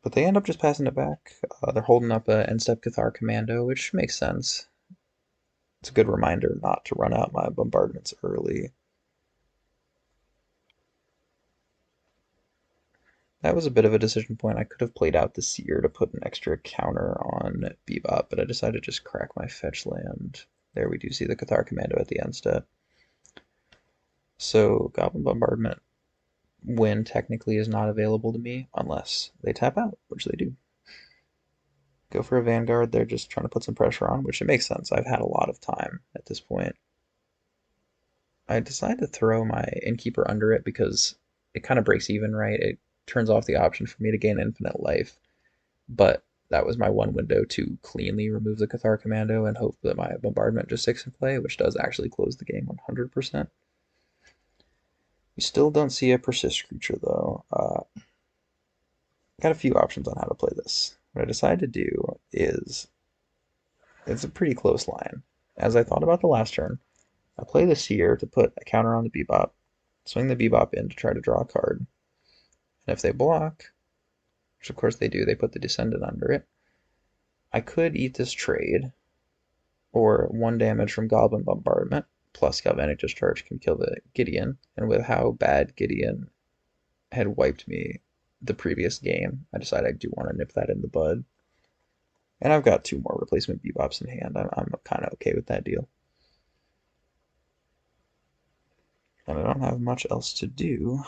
But they end up just passing it back. They're holding up a End Step Cathar Commando, which makes sense. It's a good reminder not to run out my bombardments early. That was a bit of a decision point. I could have played out the Seer to put an extra counter on Bebop, but I decided to just crack my fetch land. There we do see the Cathar Commando at the end step. So Goblin Bombardment, when technically is not available to me unless they tap out, which they do. Go for a Vanguard. They're just trying to put some pressure on, which it makes sense. I've had a lot of time at this point. I decided to throw my Innkeeper under it because it kind of breaks even, right? It turns off the option for me to gain infinite life, but that was my one window to cleanly remove the Cathar Commando and hope that my Bombardment just sticks in play, which does actually close the game 100%. You still don't see a Persist creature, though. Got a few options on how to play this. What I decided to do is, it's a pretty close line. As I thought about the last turn, I play the Seer to put a counter on the Bebop, swing the Bebop in to try to draw a card, and if they block, which of course they do, they put the Descendant under it. I could eat this trade, or 1 damage from Goblin Bombardment, plus Galvanic Discharge can kill the Gideon, and with how bad Gideon had wiped me the previous game, I decided I do want to nip that in the bud. And I've got 2 more replacement Bebops in hand. I'm kind of okay with that deal. And I don't have much else to do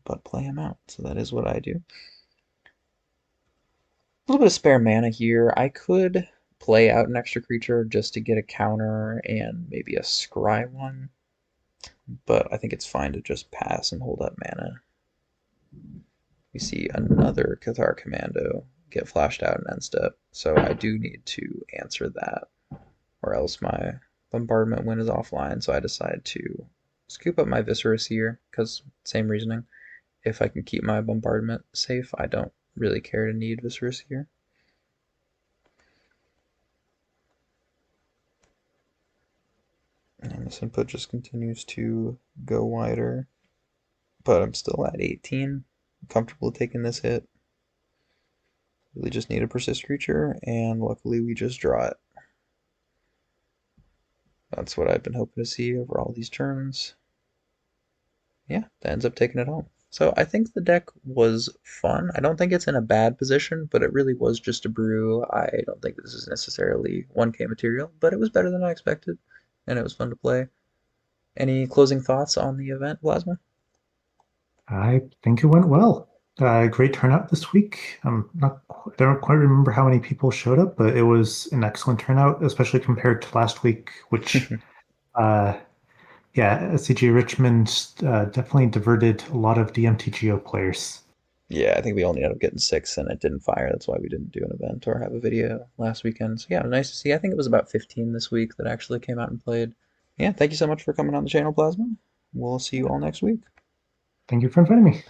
but play him out, so that is what I do. A little bit of spare mana here. I could play out an extra creature just to get a counter and maybe a scry one, but I think it's fine to just pass and hold up mana. We see another Cathar Commando get flashed out in end step, so I do need to answer that, or else my bombardment win is offline, so I decide to scoop up my Viscera Seer, because same reasoning. If I can keep my bombardment safe, I don't really care to need Viscera Seer. And this input just continues to go wider, but I'm still at 18. I'm comfortable taking this hit. Really just need a persist creature, and luckily we just draw it. That's what I've been hoping to see over all these turns. Yeah, that ends up taking it home. So I think the deck was fun. I don't think it's in a bad position, but it really was just a brew. I don't think this is necessarily 1K material, but it was better than I expected, and it was fun to play. Any closing thoughts on the event, Plasma? I think it went well. Great turnout this week. I don't quite remember how many people showed up, but it was an excellent turnout, especially compared to last week, which, uh, yeah, SCG Richmond definitely diverted a lot of the MTGO players. Yeah, I think we only ended up getting 6 and it didn't fire. That's why we didn't do an event or have a video last weekend. So yeah, nice to see. I think it was about 15 this week that actually came out and played. Yeah, thank you so much for coming on the channel, Plasma. We'll see you all next week. Thank you for inviting me.